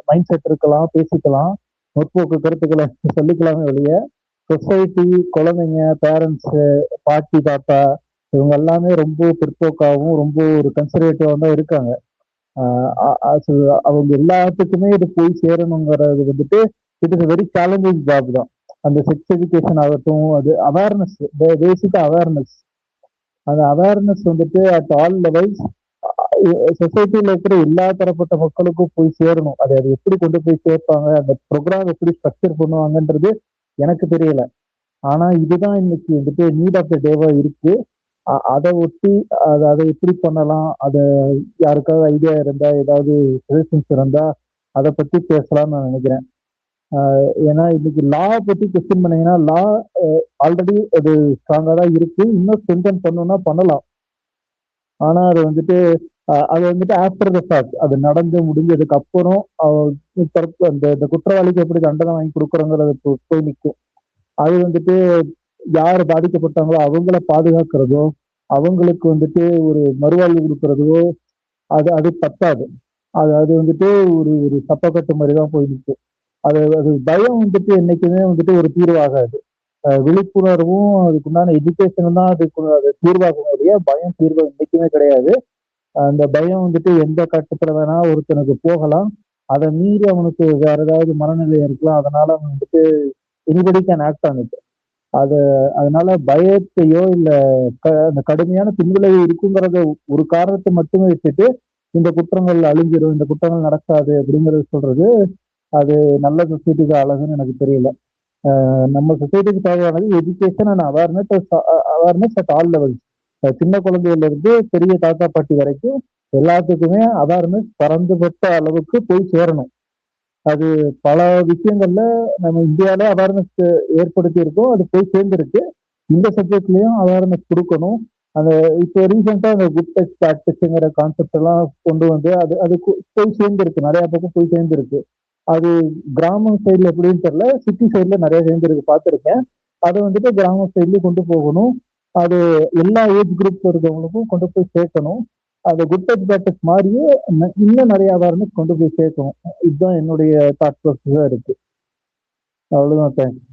மைண்ட் செட் இருக்கலாம், பேசிக்கலாம், முற்போக்கு கருத்துக்களை சொல்லிக்கலாமே வெளிய, சொசைட்டி, குழந்தைங்க, பேரண்ட்ஸ், பாட்டி தாத்தா இவங்க எல்லாமே ரொம்ப பிற்போக்காகவும் ரொம்ப ஒரு கன்சர்வேட்டிவா தான் இருக்காங்க. அவங்க எல்லாத்துக்குமே இது போய் சேரணுங்கிறது வந்துட்டு it is very challenging job தான். அந்த செக்ஸ் எஜுகேஷன் ஆகட்டும், அது அவேர்னஸ், பேசிக்கா அவேர்னஸ். அந்த அவேர்னஸ் வந்துட்டு அட் ஆல் லெவல்ஸ் சொசைட்டில இருக்கிற எல்லா தரப்பட்ட மக்களுக்கும் போய் சேரணும். அது அது எப்படி கொண்டு போய் சேர்ப்பாங்க, அந்த ப்ரோக்ராம் எப்படி ஸ்ட்ரக்சர் பண்ணுவாங்கன்றது எனக்கு தெரியல. ஆனா இதுதான் இன்னைக்கு வந்துட்டு நீட் ஆஃப் த டேவா இருக்கு. அதை ஒட்டி அதை எப்படி பண்ணலாம், அதை யாருக்காவது ஐடியா இருந்தா, ஏதாவது சஜஷன்ஸ் இருந்தா அதை பத்தி பேசலாம்னு நான் நினைக்கிறேன். ஏன்னா இன்னைக்கு லா பத்தி கொஸ்டின் பண்ணீங்கன்னா, லா ஆல்ரெடி அது ஸ்ட்ராங்கா தான் இருக்கு. இன்னும் ஸ்ட்ரென்தன் பண்ணணும்னா பண்ணலாம். ஆனா அது வந்துட்டு ஆஃப்டர் த ஃபேக்ட், அது நடந்து முடிஞ்சதுக்கு அப்புறம் அந்த குற்றவாளிக்கு எப்படி தண்டனை வாங்கி கொடுக்குறோங்கிறது போய் நிற்கும். அது வந்துட்டு யார் பாதிக்கப்பட்டாங்களோ அவங்கள பாதுகாக்கிறதோ, அவங்களுக்கு வந்துட்டு ஒரு மறுவாழ்வு கொடுக்கறதோ அது அது பத்தாது. அது வந்துட்டு ஒரு ஒரு சப்பக்கட்டு மாதிரி தான் போய் நிற்கும். அது பயம் வந்துட்டு என்னைக்குமே வந்துட்டு ஒரு தீர்வாகாது. விழிப்புணர்வும் அதுக்குண்டான எஜுகேஷனும் தான் அது தீர்வாகும் இல்லையா, பயம் தீர்வு என்னைக்குமே கிடையாது. அந்த பயம் வந்துட்டு எந்த கட்டத்துல வேணா ஒருத்தனுக்கு போகலாம். அதை மீறி அவனுக்கு வேற ஏதாவது மனநிலை இருக்கலாம். அதனால அவன் வந்துட்டு anybody can act on it. அதனால பயத்தையோ இல்ல அந்த கடுமையான பின்விளைவு இருக்குங்கிறத ஒரு காரணத்தை மட்டுமே வச்சுட்டு இந்த குற்றங்கள் அழிஞ்சிடும், இந்த குற்றங்கள் நடக்காது அப்படிங்கறது சொல்றது அது நல்ல சொசைட்டிக்கு அழகுன்னு எனக்கு தெரியல. நம்ம சொசைட்டிக்கு தேவையானது education and awareness at all levels. சின்ன குழந்தையில இருந்து பெரிய தாத்தா பாட்டி வரைக்கும் எல்லாத்துக்குமே அவேர்னஸ் பறந்துபட்ட அளவுக்கு போய் சேரணும். அது பல விஷயங்கள்ல நம்ம இந்தியாவில அவேர்னஸ் ஏற்படுத்தி இருக்கோம், அது போய் சேர்ந்துருக்கு. இந்த சப்ஜெக்ட்லயும் அவேர்னஸ் கொடுக்கணும். அந்த இப்போ ரீசெண்டா அந்த குட் டச் பேட் டச்ங்கிற கான்செப்ட் எல்லாம் கொண்டு வந்து அது போய் சேர்ந்துருக்கு, நிறைய பக்கம் போய் சேர்ந்துருக்கு. அது கிராமம் சைட்ல எப்படின்னு தெரியல, சிட்டி சைட்ல நிறைய சேர்ந்துருக்கு பார்த்துருக்கேன். அதை வந்துட்டு கிராம சைட்லயும் கொண்டு போகணும். அது எல்லா ஏஜ் குரூப் இருக்கிறவங்களுக்கும் கொண்டு போய் சேர்க்கணும். அது குட் டச் பேட் டச் மாதிரியே இன்னும் நிறைய அவேர்னஸ் கொண்டு போய் சேர்க்கணும். இதுதான் என்னுடைய தாட் ப்ராசஸா இருக்கு. அவ்வளவுதான். தேங்க்ஸ்.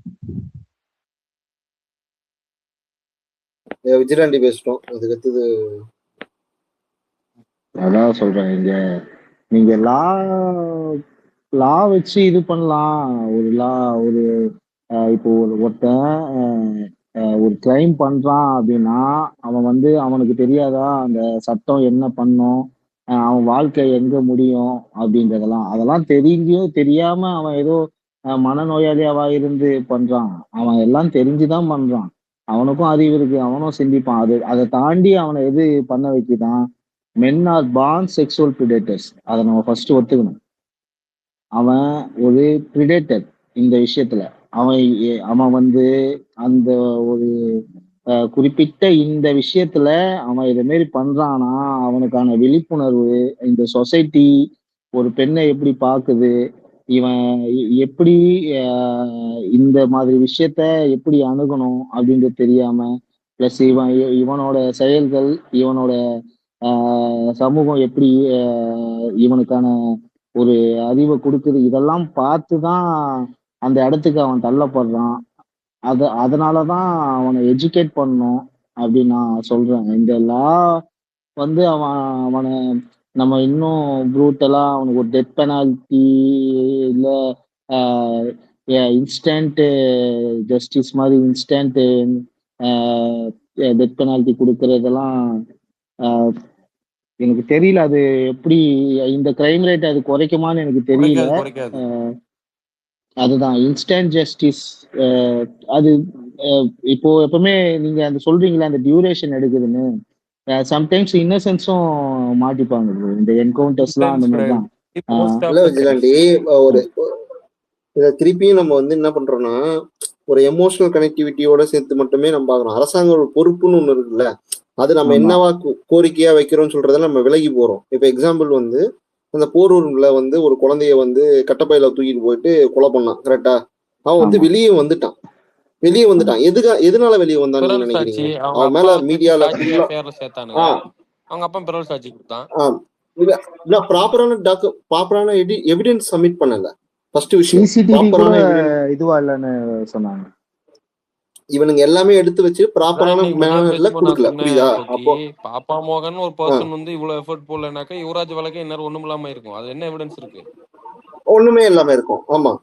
விஜிலாண்டி பேசிட்டோம். அதுக்கு அடுத்தது
அதான் சொல்றேன். நீங்க லா வச்சு இது பண்ணலாம். ஒரு இப்போ ஒருத்தன் ஒரு கிரைம் பண்றான் அப்படின்னா அவன் அவனுக்கு தெரியாதா அந்த சட்டம் என்ன பண்ணும், அவன் வாழ்க்கை எங்க முடியும் அப்படின்றதெல்லாம். அதெல்லாம் தெரிஞ்சும் தெரியாம அவன் ஏதோ மனநோயாளியாவா இருந்து பண்றான். அவன் எல்லாம் தெரிஞ்சுதான் பண்றான். அவனுக்கும் அறிவு இருக்கு, அவனும் சிந்திப்பான். அதை தாண்டி அவனை எது பண்ண வைக்குதான், men are born sexual predators. அதை நம்ம ஃபர்ஸ்ட் ஒத்துக்கணும். அவன் ஒரு பிரிடேட்டர் இந்த விஷயத்துல. அவன் வந்து அந்த ஒரு குறிப்பிட்ட இந்த விஷயத்துல அவன் இதை மாரி பண்றானா, அவனுக்கான விழிப்புணர்வு, இந்த சொசைட்டி ஒரு பெண்ணை எப்படி பாக்குது, இவன் எப்படி இந்த மாதிரி விஷயத்த எப்படி அணுகணும் அப்படின்றது தெரியாம, பிளஸ் இவனோட செயல்கள், இவனோட சமூகம் எப்படி இவனுக்கான ஒரு அறிவை கொடுக்குது, இதெல்லாம் பார்த்துதான் அந்த இடத்துக்கு அவன் தள்ளப்படுறான். அதனாலதான் அவனை எஜுகேட் பண்ணணும் அப்படின்னு நான் சொல்றேன். இந்த லா வந்து அவனை நம்ம இன்னும் ப்ரூட்டலா அவனுக்கு ஒரு டெத் பெனால்டி இல்ல இன்ஸ்டன்ட் ஜஸ்டிஸ் மாதிரி இன்ஸ்டன்ட் டெத் பெனால்டி கொடுக்கறதெல்லாம் எனக்கு தெரியல. அது எப்படி இந்த கிரைம் ரேட் அது குறைக்குமான்னு எனக்கு தெரியல. அதுதான் இன்ஸ்டன்ட் ஜஸ்டிஸ். அது இப்போ எப்பவுமே நீங்க அந்த சொல்றீங்களா அந்த டியூரேஷன் எடுக்குதுன்னு, சம்டைம்ஸ் இன்னசென்ஸும் மாட்டிப்பாங்க bro. இந்த என்கவுண்டர்ஸ்லாம் அந்த மாதிரி தான்.
ஒரு இதை திருப்பியும் நம்ம வந்து என்ன பண்றோம்னா, ஒரு எமோஷனல் கனெக்டிவிட்டியோட சேர்த்து மட்டுமே நம்ம பார்க்கணும். அரசாங்க ஒரு பொறுப்புன்னு ஒண்ணு இருக்குல்ல, அது நம்ம என்னவா கோரிக்கையா வைக்கிறோம்னு சொல்றத நம்ம விலகி போறோம். இப்ப எக்ஸாம்பிள் வந்து அந்த போரூர்ல வந்து ஒரு குழந்தைய வந்து கட்டப்பையில தூக்கிட்டு போயிட்டு கொலை பண்ணான், கரெக்டா? அவன் வந்து வெளியே வந்துட்டான். எதனால வெளியே வந்தான்னு நீங்க நினைக்கிறீங்க? அவன் மேல மீடியால ப்ராப்பரான எவிடன்ஸ் சப்மிட் பண்ணல. ஃபர்ஸ்ட் விஷயம்
இதுவா இல்லன்னு சொன்னாங்க.
இவனுங்க எல்லாமே எடுத்து வச்சு ப்ராப்பரான மேனர்ல கொடுக்கல, புரியுதா? அப்போ
பாப்பா மோகன் ஒரு பர்சன் வந்து இவ்வளவு எஃபர்ட் போடலனாக்கா யுவராஜ் வழக்கு இன்னும் ஒண்ணும் இல்லாம இருக்கும். அது என்ன எவிடன்ஸ் இருக்கு?
ஒண்ணுமே இல்லாம இருக்கும். ஆமா,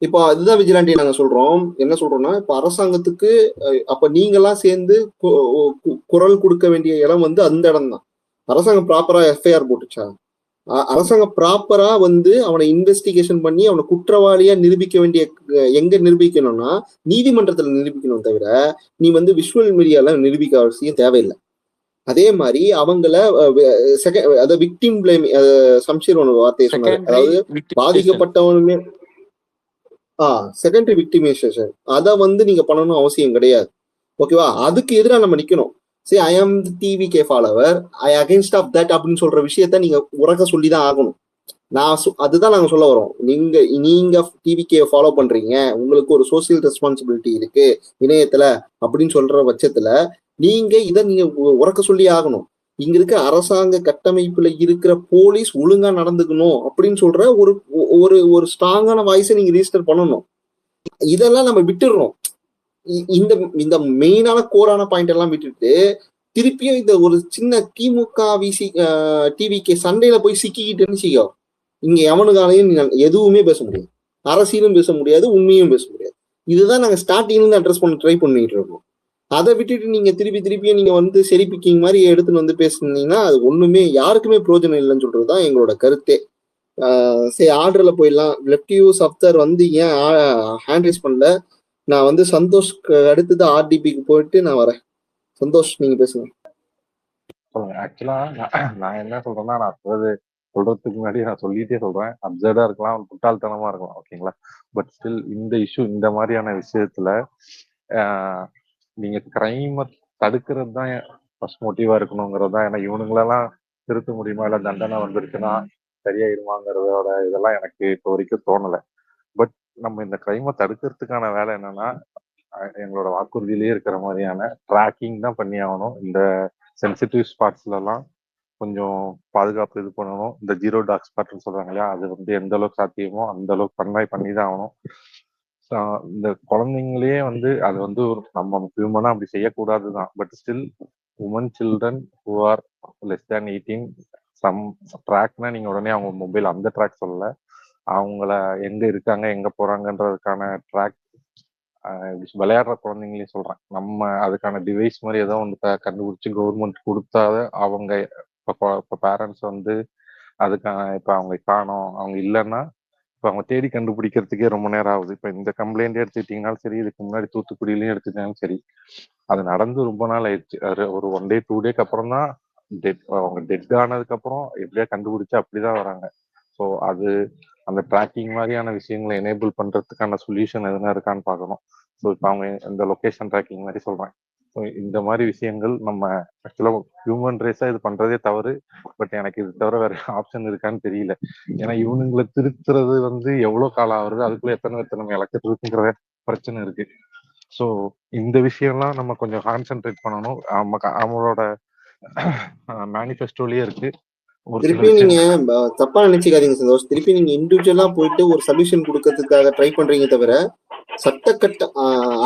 இப்போ அதுதான் விஜிலாண்டி நாங்க சொல்றோம். என்ன சொல்றோம்னா, இப்ப அரசாங்கத்துக்கு அப்ப நீங்கெல்லாம் சேர்ந்து குரல் கொடுக்க வேண்டிய இடம் வந்து அந்த இடம் தான். அரசாங்கம் ப்ராப்பரா எஃப்ஐஆர் போட்டுச்சா? அரசாங்கம் ப்ராப்பரா வந்து அவனை இன்வெஸ்டிகேஷன் பண்ணி அவனை குற்றவாளியா நிரூபிக்க வேண்டிய எங்க நிரூபிக்கணும்னா நீதிமன்றத்துல நிரூபிக்கணும், தவிர நீ வந்து விஷுவல் மீடியால நிரூபிக்க அவசியம் தேவையில்லை. அதே மாதிரி அவங்கள அதாவது விக்டிம் பிளேம், சம்ஷீர் ஒரு வார்த்தையை சொன்னாரு, அதாவது பாதிக்கப்பட்டவனுமே செகண்டரி விக்டிமைசேஷன், அதை வந்து நீங்க பண்ணணும் அவசியம் கிடையாது. ஓகேவா? அதுக்கு எதிராக நம்ம நிக்கணும். சரி, I am the TVK follower, I against of that அப்படின்னு சொல்ற விஷயத்த நீங்க உறக்க சொல்லிதான் ஆகணும். அதுதான் நாங்க சொல்ல வரோம். நீங்க டிவிகே ஃபாலோ பண்றீங்க, உங்களுக்கு ஒரு சோசியல் ரெஸ்பான்சிபிலிட்டி இருக்கு இணையத்துல அப்படின்னு சொல்ற பட்சத்துல நீங்க இதை நீங்க உறக்க சொல்லி ஆகணும். இங்க இருக்க அரசாங்க கட்டமைப்புல இருக்கிற போலீஸ் ஒழுங்கா நடந்துக்கணும் அப்படின்னு சொல்ற ஒரு ஒரு ஒரு ஸ்ட்ராங்கான வாய்ஸை நீங்க ரிஜிஸ்டர் பண்ணணும். இதெல்லாம் நம்ம விட்டுடுறோம். இந்த இந்த மெயினான கோரான பாயிண்ட் எல்லாம் விட்டுட்டு திருப்பியும் இந்த ஒரு சின்ன திமுக டிவிகே சண்டையில போய் சிக்கிக்கிட்டுன்னு செய்யோ, இங்க எவனுக்காலையும் எதுவுமே பேச முடியாது, அரசியலும் பேச முடியாது, உண்மையும் பேச முடியாது. இதுதான் நாங்க ஸ்டார்டிங்ல இருந்து அட்ரஸ் பண்ண ட்ரை பண்ணிட்டு இருக்கோம். அதை விட்டுட்டு நீங்க திருப்பியும் நீங்க வந்து செரி பிக்கிங் மாதிரி எடுத்துன்னு வந்து பேசுனீங்கன்னா அது ஒண்ணுமே யாருக்குமே பிரயோஜனம் இல்லைன்னு சொல்றதுதான் எங்களோட கருத்தே. சரி, ஆர்டர்ல போயிடலாம். லெஃப்ட் யூ சப்தர் வந்து ஏன் ஹேண்ட் ரைஸ் பண்ணல? நான் வந்து சந்தோஷ்க்கு அடுத்தது ஆர்டிபிக்கு போயிட்டு நான் வரேன். சந்தோஷ், நீங்க பேசுங்க.
ஆக்சுவலா நான் என்ன சொல்றேன்னா, நான் சொல்றதுக்கு முன்னாடி நான் சொல்லிட்டே சொல்றேன், அப்சர்டா இருக்கலாம், முட்டாள்தனமா இருக்கலாம், ஓகேங்களா? பட் ஸ்டில் இந்த இஷ்யூ, இந்த மாதிரியான விஷயத்துல நீங்க கிரைமை தடுக்கிறது தான் ஃபர்ஸ்ட் மோட்டிவா இருக்கணுங்கிறது தான். ஏன்னா இவனுங்களெல்லாம் திருத்த முடியுமா, இல்லை தண்டனை வந்துருச்சுன்னா சரியாயிருமாங்கிறதோட இதெல்லாம் எனக்கு இப்போ வரைக்கும் தோணலை. பட் நம்ம இந்த கிரைமை தடுக்கிறதுக்கான வேலை என்னன்னா, எங்களோட வாக்குறுதியிலேயே இருக்கிற மாதிரியான ட்ராக்கிங் தான் பண்ணி ஆகணும். இந்த சென்சிட்டிவ் ஸ்பாட்ஸ்லாம் கொஞ்சம் பாதுகாப்பு இது பண்ணணும். இந்த ஜீரோ டாக் ஸ்பாட்னு சொல்றாங்க இல்லையா, அது வந்து எந்த அளவுக்கு சாத்தியமோ அந்த அளவுக்கு பண்ணி தான் ஆகணும். இந்த குழந்தைங்களே வந்து அது வந்து ஒரு நம்ம ஹியூமனா அப்படி செய்யக்கூடாது தான். But still woman children who are less than 18 some ட்ராக்னா நீங்க உடனே அவங்க மொபைல் அந்த ட்ராக் சொல்லல, அவங்கள எங்க இருக்காங்க எங்க போறாங்கன்றதுக்கான ட்ராக் விளையாடுற குழந்தைங்களையும் சொல்றேன். நம்ம அதுக்கான டிவைஸ் மாதிரி ஏதோ ஒன்று கண்டுபிடிச்சு கவர்மெண்ட் கொடுத்தாத அவங்க இப்போ பேரண்ட்ஸ் வந்து அதுக்கான இப்போ அவங்க காணோம், அவங்க இல்லைன்னா இப்போ அவங்க தேடி கண்டுபிடிக்கிறதுக்கே ரொம்ப நேரம் ஆகுது. இப்போ இந்த கம்ப்ளைண்ட் எடுத்துக்கிட்டீங்கனாலும் சரி, இதுக்கு முன்னாடி தூத்துக்குடியிலையும் எடுத்துக்கிட்டாலும் சரி, அது நடந்து ரொம்ப நாள் ஆயிடுச்சு. ஒரு 1 day 2 days அப்புறம் தான் அவங்க டெட் ஆனதுக்கு அப்புறம் எப்படியா கண்டுபிடிச்சு அப்படிதான் வராங்க. ஸோ அந்த ட்ராக்கிங் மாதிரியான விஷயங்களை எனேபிள் பண்றதுக்கான சொல்யூஷன் எதுனா இருக்கான்னு பார்க்கணும். ஸோ இப்போ அவங்க இந்த லொகேஷன் ட்ராக்கிங் மாதிரி சொல்றாங்க. ஸோ இந்த மாதிரி விஷயங்கள் நம்ம ஆக்சுவலாக ஹியூமன் ரேஸாக இது பண்றதே தவறு. பட் எனக்கு இது தவிர வேற ஆப்ஷன் இருக்கான்னு தெரியல. ஏன்னா இவனுங்களை திருத்துறது வந்து எவ்வளோ காலம் ஆகுறது, அதுக்குள்ள எத்தனை இலக்கத்து இருக்குங்கிற பிரச்சனை இருக்கு. ஸோ இந்த விஷயம்லாம் நம்ம கொஞ்சம் கான்சென்ட்ரேட் பண்ணணும். அவங்களோட மேனிஃபெஸ்டோலயே இருக்கு. ஒரு சில
திருப்பி நீங்க தப்பா நினைச்சுக்காதீங்க சந்தோஷ். திருப்பி நீங்க இண்டிவிஜுவலா போயிட்டு ஒரு சொல்யூஷன் கொடுக்கறதுக்காக ட்ரை பண்றீங்க தவிர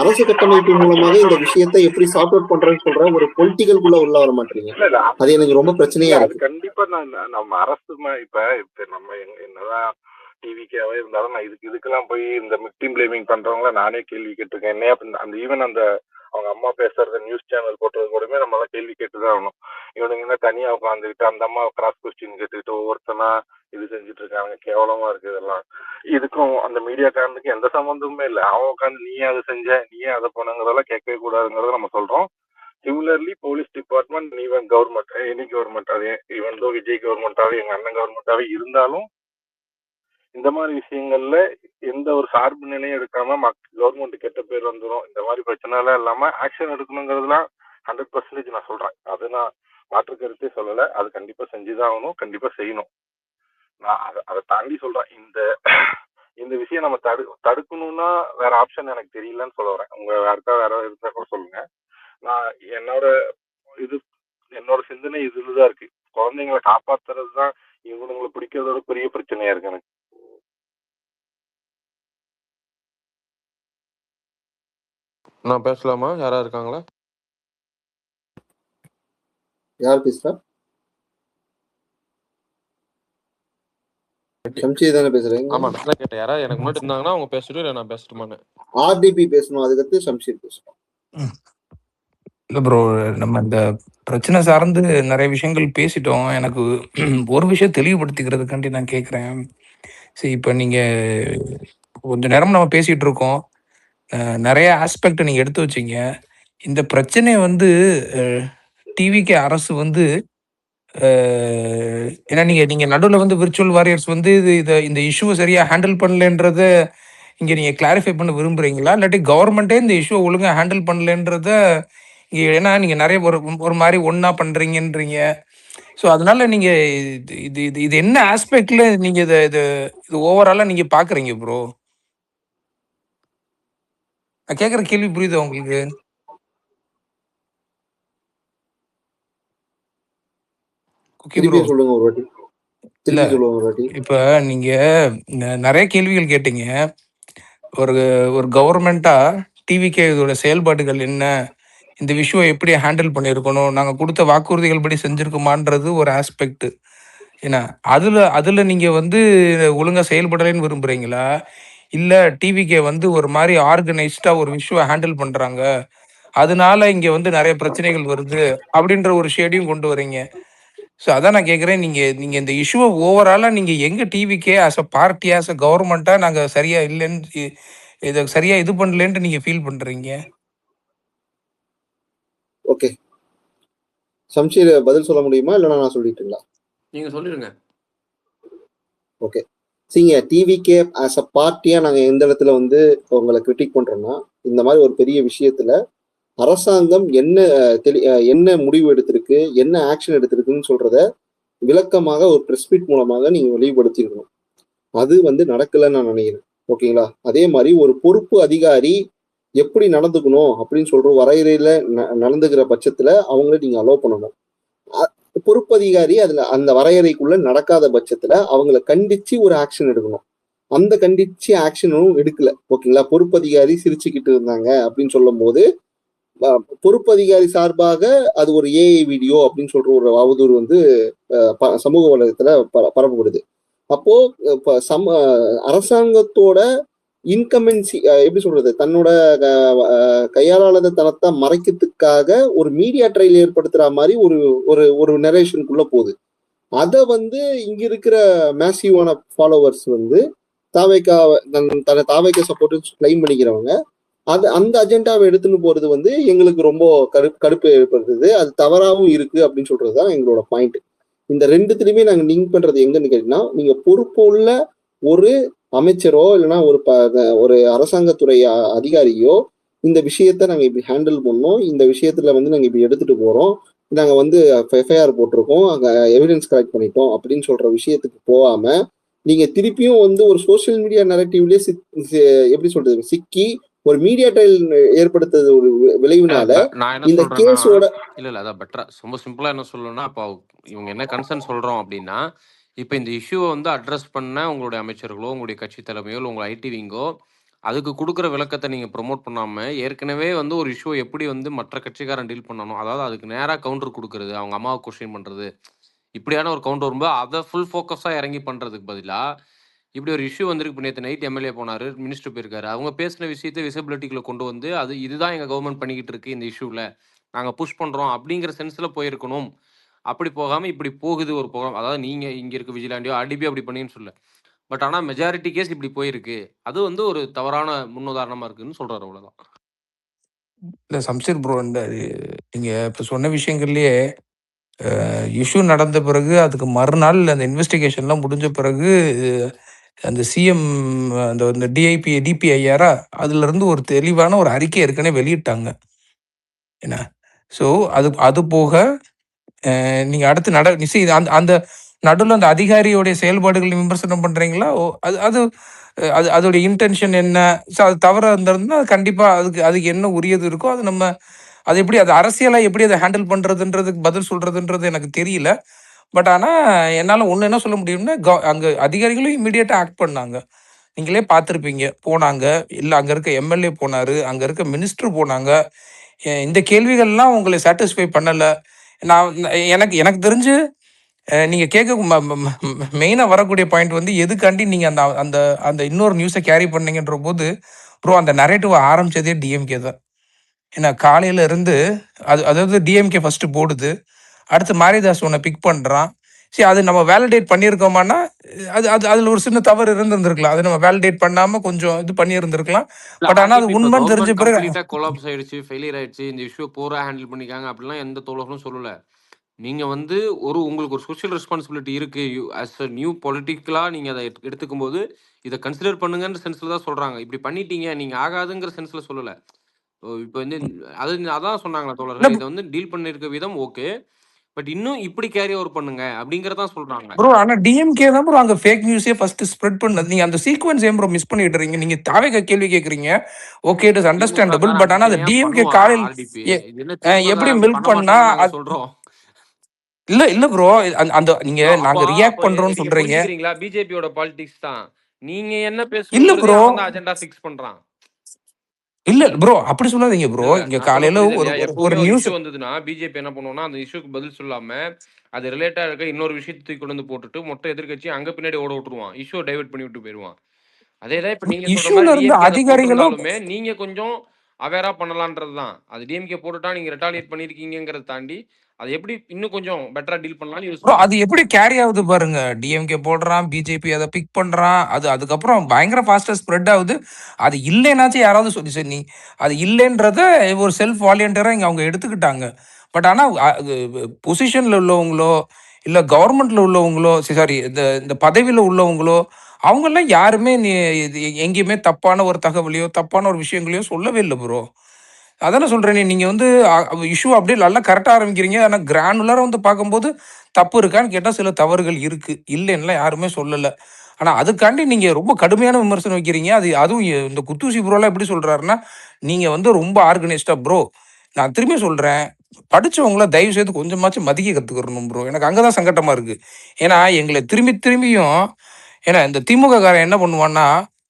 அரசு கட்டமைப்பு மூலமாக இந்த விஷயத்தை எப்படி சார்ட் அவுட் பண்றேன்னு சொல்ற ஒரு பொலிட்டிக்கல்குள்ள உள்ள வர மாட்டீங்க. அது எனக்கு ரொம்ப பிரச்சனையா இருக்கு.
கண்டிப்பா நம்ம அரசு இப்ப நம்ம என்னதான் டிவிக்காவே இருந்தாலும் நான் இதுக்கெல்லாம் போய் இந்த விக்டிம் பிளேமிங் பண்றவங்கள நானே கேள்வி கேட்டிருக்கேன். என்ன அந்த ஈவன் அந்த அவங்க அம்மா பேசுறது நியூஸ் சேனல் போட்டது கூடமே நம்மளாம் கேள்வி கேட்டுதான் ஆகணும். இவனுங்க என்ன தனியா உட்காந்துக்கிட்டு அந்த அம்மா கிராஸ் கொஸ்டின் கேட்டுக்கிட்டு ஒவ்வொருத்தனா இது செஞ்சுட்டு இருக்காங்க. கேவலமா இருக்கு இதெல்லாம். இதுக்கும் அந்த மீடியாக்காரனுக்கு எந்த சம்பந்தமுமே இல்லை. அவன் உட்காந்து நீயே அதை செஞ்ச, நீயே அதை போனங்கிறதெல்லாம் கேட்கவே கூடாதுங்கிறத நம்ம சொல்றோம். Similarly police department, even government, any கவர்மெண்டாவே, ஈவன் தோ விஜய் கவர்மெண்டாவே எங்க அண்ணன் கவர்மெண்டாவே இருந்தாலும் இந்த மாதிரி விஷயங்கள்ல எந்த ஒரு சார்பு நிலையும் எடுக்காம கவர்மெண்ட் கெட்ட பேர் வந்துடும், இந்த மாதிரி பிரச்சனை எல்லாம் இல்லாம ஆக்ஷன் எடுக்கணுங்கிறதுலாம் 100% நான் சொல்றேன். அது நான் மாற்று கருத்தே சொல்லலை. அது கண்டிப்பா செஞ்சுதான் ஆகணும், கண்டிப்பா செய்யணும். நான் அதை தாண்டி சொல்றேன், இந்த விஷயம் நம்ம தடுக்கணும்னா வேற ஆப்ஷன் எனக்கு தெரியலன்னு சொல்ல வரேன். உங்க யாருக்கா வேற இருந்தா கூட சொல்லுங்க. நான் என்னோட சிந்தனை இதுலதான் இருக்கு. குழந்தைங்களை காப்பாத்துறது தான் இவனுங்களை பிடிக்கிறதோட பெரிய பிரச்சனையா இருக்கு எனக்கு.
நான் பேசலாமா? யாரா இருக்காங்களா?
யார் பேசுறா? சம்சீர் தானே பேசுறீங்க?
ஆமா, நான் கேட்டேன். யாரா எனக்கு முன்னாடி இருந்தாங்கன்னா அவங்க பேசட்டும், இல்ல நான் பேசட்டுமான்னு.
ஆர்டிபி பேசணும், அதுக்கடுத்து சம்சீர் பேசணும்.
இல்லை ப்ரோ, நம்ம இந்த பிரச்சனை சார்ந்து நிறைய விஷயங்கள் பேசிட்டோம். எனக்கு ஒரு விஷயம் தெளிவுபடுத்திக்கிறதுக்காண்டி நான் கேட்குறேன். சரி, இப்போ நீங்கள் கொஞ்சம் நேரம் நம்ம பேசிகிட்டு இருக்கோம், நிறைய ஆஸ்பெக்ட் நீங்கள் எடுத்து வச்சிங்க. இந்த பிரச்சனையை வந்து டிவிக்கு அரசு வந்து ஏன்னா நீங்கள் நடுவில் வந்து விர்ச்சுவல் வாரியர்ஸ் வந்து இந்த இஷ்யூவை சரியாக ஹேண்டில் பண்ணலன்றத இங்கே நீங்கள் கிளாரிஃபை பண்ண விரும்புகிறீங்களா, இல்லாட்டி கவர்மெண்ட்டே இந்த இஷ்யூவை ஒழுங்காக ஹேண்டில் பண்ணலன்றத இங்கே, ஏன்னா நீங்கள் நிறைய ஒரு மாதிரி ஒன்றா பண்ணுறீங்கன்றீங்க. ஸோ அதனால நீங்கள் இது என்ன ஆஸ்பெக்டில் நீங்கள் இது ஓவராலாக நீங்கள் பார்க்குறீங்க ப்ரோ? நான் கேட்குற கேள்வி புரியுதா உங்களுக்கு? ஓகே ப்ரோ,
சொல்லுங்க ஒரு வாட்டி.
இல்லை இப்போ நீங்கள் நிறைய கேள்விகள் கேட்டீங்க. ஒரு கவர்மெண்ட்டாக டிவிக்கு இதோட செயல்பாடுகள் என்ன, இந்த விஷயம் எப்படி ஹேண்டில் பண்ணியிருக்கணும், நாங்கள் கொடுத்த வாக்குறுதிகள் படி செஞ்சுருக்குமான்றது ஒரு ஆஸ்பெக்ட். ஏன்னா அதில் நீங்கள் வந்து ஒழுங்காக செயல்படலைன்னு விரும்புகிறீங்களா, இல்லை டிவிக்கு வந்து ஒரு மாதிரி ஆர்கனைஸ்டாக ஒரு விஷயம் ஹேண்டில் பண்ணுறாங்க, அதனால இங்கே வந்து நிறைய பிரச்சனைகள் வருது அப்படின்ற ஒரு ஷேடையும் கொண்டு வரீங்க. ஸோ அதான் நான் கேட்குறேன், நீங்கள் இந்த இஷ்யூவை ஓவராலாக நீங்கள் எங்கள் TVK as a party, as a கவர்மெண்ட்டாக நாங்கள் சரியாக இல்லைன்னு, இதை சரியாக இது பண்ணலன்ட்டு நீங்கள் ஃபீல் பண்ணுறீங்க?
ஓகே, சம்சீர் பதில் சொல்ல முடியுமா இல்லைன்னா நான் சொல்லிட்டுங்களா?
நீங்க சொல்லிடுங்க.
ஓகே, சரிங்க. டிவிகே ஆஸ் அ பார்ட்டியா நாங்க எந்த இடத்துல வந்து உங்களை கிரிட்டிக் பண்றோம்னா, இந்த மாதிரி ஒரு பெரிய விஷயத்துல அரசாங்கம் என்ன முடிவு எடுத்திருக்கு, என்ன ஆக்ஷன் எடுத்திருக்குன்னு சொல்றத விளக்கமாக ஒரு பிரஸ் மீட் மூலமாக நீங்க வெளிப்படுத்திருக்கணும். அது வந்து நடக்கலன்னு நான் நினைக்கிறேன். ஓகேங்களா? அதே மாதிரி ஒரு பொறுப்பு அதிகாரி எப்படி நடந்துக்கணும் அப்படின்னு சொல்ற வரையறையில நடந்துக்கிற பட்சத்துல அவங்கள நீங்க அலோவ் பண்ணணும். பொறுப்பு அதிகாரி அதுல அந்த வரையறைக்குள்ள நடக்காத பட்சத்துல அவங்கள கண்டிச்சு ஒரு ஆக்ஷன் எடுக்கணும். அந்த கண்டிச்சு ஆக்ஷனும் எடுக்கல. ஓகேங்களா? பொறுப்பு அதிகாரி சிரிச்சுக்கிட்டு இருந்தாங்க அப்படின்னு சொல்லும் போது பொறுப்பு அதிகாரி சார்பாக அது ஒரு ஏஐ வீடியோ அப்படின்னு சொல்ற ஒரு அவதூறு வந்து சமூக வலைதளத்துல பரப்பப்படுது. அப்போ அரசாங்கத்தோட இன்கமென்சி எப்படி சொல்றது, தன்னோட கையாளாத தனத்தை மறைக்கிறதுக்காக ஒரு மீடியா ட்ரையல் ஏற்படுத்துற மாதிரி ஒரு நரேஷனுக்குள்ள போகுது. அதை வந்து இங்க இருக்கிற மேசிவான ஃபாலோவர்ஸ் வந்து தாவேக்கா சப்போர்ட் கிளைம் பண்ணிக்கிறவங்க அந்த அஜெண்டாவை எடுத்துன்னு போறது வந்து எங்களுக்கு ரொம்ப கடுப்பு ஏற்படுத்துது. அது தவறாகவும் இருக்கு அப்படின்னு சொல்றதுதான் எங்களோட பாயிண்ட். இந்த ரெண்டுத்திலுமே நாங்க லிங்க் பண்றது எங்கன்னு கேட்டீங்கன்னா, நீங்க பொறுப்பு உள்ள ஒரு அமைச்சரோ இல்லைன்னா ஒரு அரசாங்கத்துறை அதிகாரியோ இந்த விஷயத்த நாங்க இப்படி ஹேண்டில் பண்ணோம், இந்த விஷயத்துல வந்து நாங்க இப்படி எடுத்துட்டு போறோம், நாங்க வந்து எஃப்ஐஆர் போட்டிருக்கோம், அங்க எவிடன்ஸ் கலெக்ட் பண்ணிட்டோம் அப்படின்னு சொல்ற விஷயத்துக்கு போகாம நீங்க திருப்பியும் வந்து ஒரு சோசியல் மீடியா நரேட்டிவ்லயே எப்படி சொல்றது சிக்கி ஒரு மீடியா ட்ரையல் ஏற்படுத்துறது ஒரு விளைவுனால
நான் என்ன
இந்த
சொல்றேன்னா
கேஸோட
இல்ல அதான் பெட்டரா ரொம்ப சிம்பிளா என்ன சொல்லணும்னா, அப்போ இவங்க என்ன கன்சர்ன் சொல்றோம் அப்படின்னா, இப்போ இந்த இஷ்யூவை வந்து அட்ரஸ் பண்ண உங்களுடைய அமைச்சர்களோ, உங்களுடைய கட்சி தலைமையோ, இல்லை உங்கள் ஐடி விங்கோ அதுக்கு கொடுக்குற விளக்கத்தை நீங்க ப்ரொமோட் பண்ணாம, ஏற்கனவே வந்து ஒரு இஷ்யூ எப்படி வந்து மற்ற கட்சிக்காரன் டீல் பண்ணணும், அதாவது அதுக்கு நேரா கவுண்டர் கொடுக்கறது, அவங்க அம்மாவை கொஸ்டின் பண்றது, இப்படியான ஒரு கவுண்டர் வரும்போது அதை ஃபுல் ஃபோக்கஸா இறங்கி பண்றதுக்கு பதிலா இப்படி ஒரு இஷ்யூ வந்திருக்கு. இப்போ நேற்று நைட் எம்எல்ஏ போனாரு, மினிஸ்டர் போயிருக்காரு, அவங்க பேசின விஷயத்தை விசிபிலிட்டிக்குள்ள கொண்டு வந்து அது இதுதான் எங்க கவர்மெண்ட் பண்ணிக்கிட்டு இருக்கு இந்த இஷ்யூல, நாங்க புஷ் பண்றோம் அப்படிங்கிற சென்ஸ்ல போயிருக்கணும். அப்படி போகாம இப்படி போகுது ஒரு ப்ரோக்ராம். அதாவது நீங்க இங்க இருக்க விஜிலாண்டியோ ஆர்டிபி அப்படி பண்ணின்னு சொல்ல, பட் ஆனா மெஜாரிட்டி கேஸ் இப்படி போயிருக்கு, அது வந்து ஒரு தவறான முன்னுதாரணமா இருக்குன்னு சொல்றாரு. அவ்வளவுதான்.
இல்ல சம்சீர் ப்ரோ, இந்த நீங்க இப்ப சொன்ன விஷயங்கள்லயே இஷ்யூ நடந்த பிறகு அதுக்கு மறுநாள் அந்த இன்வெஸ்டிகேஷன்லாம் முடிஞ்ச பிறகு அந்த சிஎம் அந்த டிபிஐஆரா அதுல இருந்து ஒரு தெளிவான ஒரு அறிக்கை ஏற்கனவே வெளியிட்டாங்க. என்ன ஸோ அது போக நீங்க அடுத்து அந்த அந்த நடுவில் அந்த அதிகாரியோடைய செயல்பாடுகளை விமர்சனம் பண்றீங்களா? அது அது அது அதோடைய இன்டென்ஷன் என்ன? ஸோ அது தவறா இருந்திருந்தா கண்டிப்பா அதுக்கு என்ன உரியது இருக்கோ அது நம்ம அது எப்படி அது அரசியலா எப்படி அதை ஹேண்டில் பண்றதுன்றதுக்கு பதில் சொல்றதுன்றது எனக்கு தெரியல. பட் ஆனா என்னால ஒண்ணு என்ன சொல்ல முடியும்னா, அங்க அதிகாரிகளும் இமிடியேட்டா ஆக்ட் பண்ணாங்க. நீங்களே பார்த்துருப்பீங்க. போனாங்க. இல்ல அங்க இருக்க எம்எல்ஏ போனாரு. அங்க இருக்க மினிஸ்டர் போனாங்க. இந்த கேள்விகள்லாம் உங்களை சாட்டிஸ்ஃபை பண்ணல. எனக்கு எனக்கு தெரிஞ்சு நீங்க கேட்க மெயினா வரக்கூடிய பாயிண்ட் வந்து எதுக்காண்டி நீங்க அந்த அந்த அந்த இன்னொரு நியூஸை கேரி பண்ணீங்கன்ற போது, ப்ரோ அந்த நரேட்டிவ் ஆரம்பிச்சதே டிஎம்கே தான். ஏன்னா காலையில இருந்து அதாவது டிஎம்கே ஃபர்ஸ்ட் போடுது. அடுத்து மாரிதாஸ் ஒன்ன பிக் பண்றான். சரி, அது நம்ம வேலிடேட் பண்ணியிருக்கோமான்னா, அது அது அதுல ஒரு சின்ன தவறு இருந்திருக்கலாம். அது நம்ம வேலிடேட் பண்ணாம கொஞ்சம் இது பண்ணியிருந்திருக்கலாம். பட் ஆனா அது உண்மைன்னு தெரிஞ்ச பிறகு
கம்ப்ளீட்டா கொலாப்ஸ் ஆயிடுச்சு, ஃபெயிலியர் ஆயிடுச்சு, இந்த இஷ்யூ போரா ஹேண்டில் பண்ணிக்காங்க அப்படிலாம் எந்த தோழர்களும் சொல்லல. நீங்க வந்து உங்களுக்கு ஒரு சோஷியல் ரெஸ்பான்சிபிலிட்டி இருக்கு. ஆஸ் அ நியூ பொலிட்டிக்கலா நீங்க அதை எடுத்துக்கும் போது இதை கன்சிடர் பண்ணுங்கன்ற சென்ஸ்ல தான் சொல்றாங்க. இப்படி பண்ணிட்டீங்க நீங்க ஆகாதுங்கிற சென்ஸ்ல சொல்லல. இப்போ வந்து அதான் சொன்னாங்களா தோழர்கள், இதை வந்து டீல் பண்ணிருக்க விதம் ஓகே, பட் இன்னும் இப்படி கேரி ஓவர் பண்ணுங்க அப்படிங்கறதான் சொல்றாங்க.
ப்ரோ ஆனா டிஎம்கே தான் ப்ரோ அங்க ஃபேக் நியூஸே ஃபர்ஸ்ட் ஸ்ப்ரெட் பண்ணது. நீங்க அந்த சீக்வென்ஸ் ஏன் ப்ரோ மிஸ் பண்ணிடுறீங்க? நீங்க தாவேக கேள்வி கேக்குறீங்க. Okay, it is understandable. But ஆனா அந்த டிஎம்கே காலையில் எப்படி மில்க் பண்ணா
சொல்றோம்.
இல்ல ப்ரோ, அந்த நீங்க நாங்க ரியாக்ட் பண்றோம்னு சொல்றீங்க.
பிஜேபியோட பாலிடிக்ஸ் தான். நீங்க என்ன
இல்ல
பேசுறீங்க
ப்ரோ,
அவன் தான் அஜெண்டா ஃபிக்ஸ் பண்றான்.
இல்ல ப்ரோ அப்படி சொல்லாதீங்க ப்ரோ. இங்க காலையில ஒரு நியூஸ்
வந்ததுன்னா பிஜேபி என்ன பண்ணுவோம்னா அந்த இஷ்யூக்கு பதில் சொல்லாம அது ரிலேட்டா இருக்க இன்னொரு விஷயத்தை கொண்டு வந்து போட்டுட்டு மொத்த எதிர்க்கட்சி அங்க பின்னாடி ஓட விட்டுருவான், இஷ்யூ டைவர்ட் பண்ணி விட்டு போயிருவான். அதேதான் இப்ப நீங்க சொல்ற மாதிரி டிஎம்கே அதிகாரிகளும் நீங்க கொஞ்சம் அவேரா பண்ணலான்றதுதான். அது டிஎம்கே போட்டுட்டா நீங்க ரெட்டாலியேட் பண்ணிருக்கீங்கங்கறத தாண்டி அது எப்படி இன்னும் கொஞ்சம் பெட்டரா டீல் பண்ணலாம்னு யூஸ்
ப்ரோ அது எப்படி கேரி ஆகுது பாருங்க. டிஎம்கே போடுறான், பிஜேபி அதை பிக் பண்றான், அதுக்கப்புறம் பயங்கர ஃபாஸ்டா ஸ்ப்ரெட் ஆகுது. அது இல்லைனாச்சும் யாராவது சொல்லி சரி, நீ அது இல்லைன்றத ஒரு செல்ஃப் வாலியண்டரா இங்க அவங்க எடுத்துக்கிட்டாங்க. பட் ஆனா பொசிஷன்ல உள்ளவங்களோ இல்ல கவர்மெண்ட்ல உள்ளவங்களோ சாரி இந்த பதவியில உள்ளவங்களோ அவங்கெல்லாம் யாருமே எங்கேயுமே தப்பான ஒரு தகவலையோ தப்பான ஒரு விஷயங்களையோ சொல்லவே இல்லை ப்ரோ. அதானே சொல்றேனே, நீங்க வந்து இஷ்யூ அப்படியே நல்லா கரெக்டா ஆரம்பிக்கிறீங்க. ஆனா கிரானுலரா வந்து பார்க்கும்போது தப்பு இருக்கான்னு கேட்டா சில தவறுகள் இருக்கு. இல்லைன்னுலாம் யாருமே சொல்லல. ஆனா அதுக்காண்டி நீங்க ரொம்ப கடுமையான விமர்சனம் வைக்கிறீங்க. அதுவும் இந்த குத்தூசி ப்ரோலாம் எப்படி சொல்றாருன்னா, நீங்க வந்து ரொம்ப ஆர்கனைஸ்டா ப்ரோ. நான் திரும்பி சொல்றேன், படிச்சவங்கள தயவு செய்து கொஞ்சமாச்சும் மதிக்க கத்துக்கிறணும் ப்ரோ. எனக்கு அங்கதான் சங்கட்டமா இருக்கு. ஏன்னா எங்களை திரும்பியும் ஏன்னா இந்த திமுக காரன் என்ன பண்ணுவான்னா,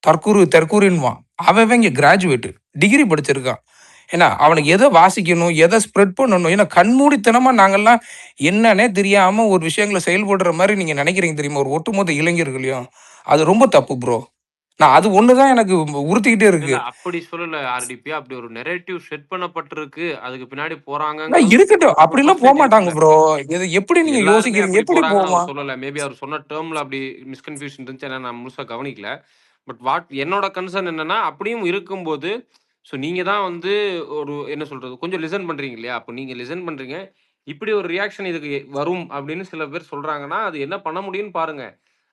தற்கூரின்வான். அவன் இங்க கிராஜுவேட் டிகிரி படிச்சிருக்கான். ஏன்னா அவனுக்கு எதை வாசிக்கணும், எதை ஸ்ப்ரெட் பண்ணணும். ஏன்னா கண்மூடித்தனமா நாங்கெல்லாம் என்னன்னே தெரியாம ஒரு விஷயங்களை செயல்படுற மாதிரி நீங்க நினைக்கிறீங்க தெரியுமா, ஒரு ஒட்டுமொத்த இளைஞர்களையும். அது ரொம்ப தப்பு ப்ரோ. நான் அது ஒண்ணுதான் எனக்கு உறுத்திக்கிட்டே இருக்கு.
அப்படி சொல்லல ஆர்டிபி, அப்படி ஒரு நெரேட்டிவ் செட் பண்ணப்பட்டிருக்கு, அதுக்கு பின்னாடி போறாங்க.
இருக்கட்டும், அப்படிலாம் போக மாட்டாங்க ப்ரோ. இது எப்படி நீங்க யோசிக்கிறீங்க? எப்படி போவான்
சொல்லல. மேபி அவர் சொன்ன டேர்ம்ல அப்படி மிஸ்கன்ஃபியூஷன் இருந்துச்சு, நான் முழுசா கவனிக்கல. பட் என்னோட கன்சர்ன் என்னன்னா, அப்படியும் இருக்கும்போது ஸோ நீங்க தான் வந்து ஒரு என்ன சொல்றது கொஞ்சம் லிசன் பண்றீங்க இல்லையா? அப்போ நீங்க லிசன் பண்றீங்க, இப்படி ஒரு ரியாக்ஷன் இதுக்கு வரும் அப்படின்னு சில பேர் சொல்றாங்கன்னா அது என்ன பண்ண முடியும்னு பாருங்க.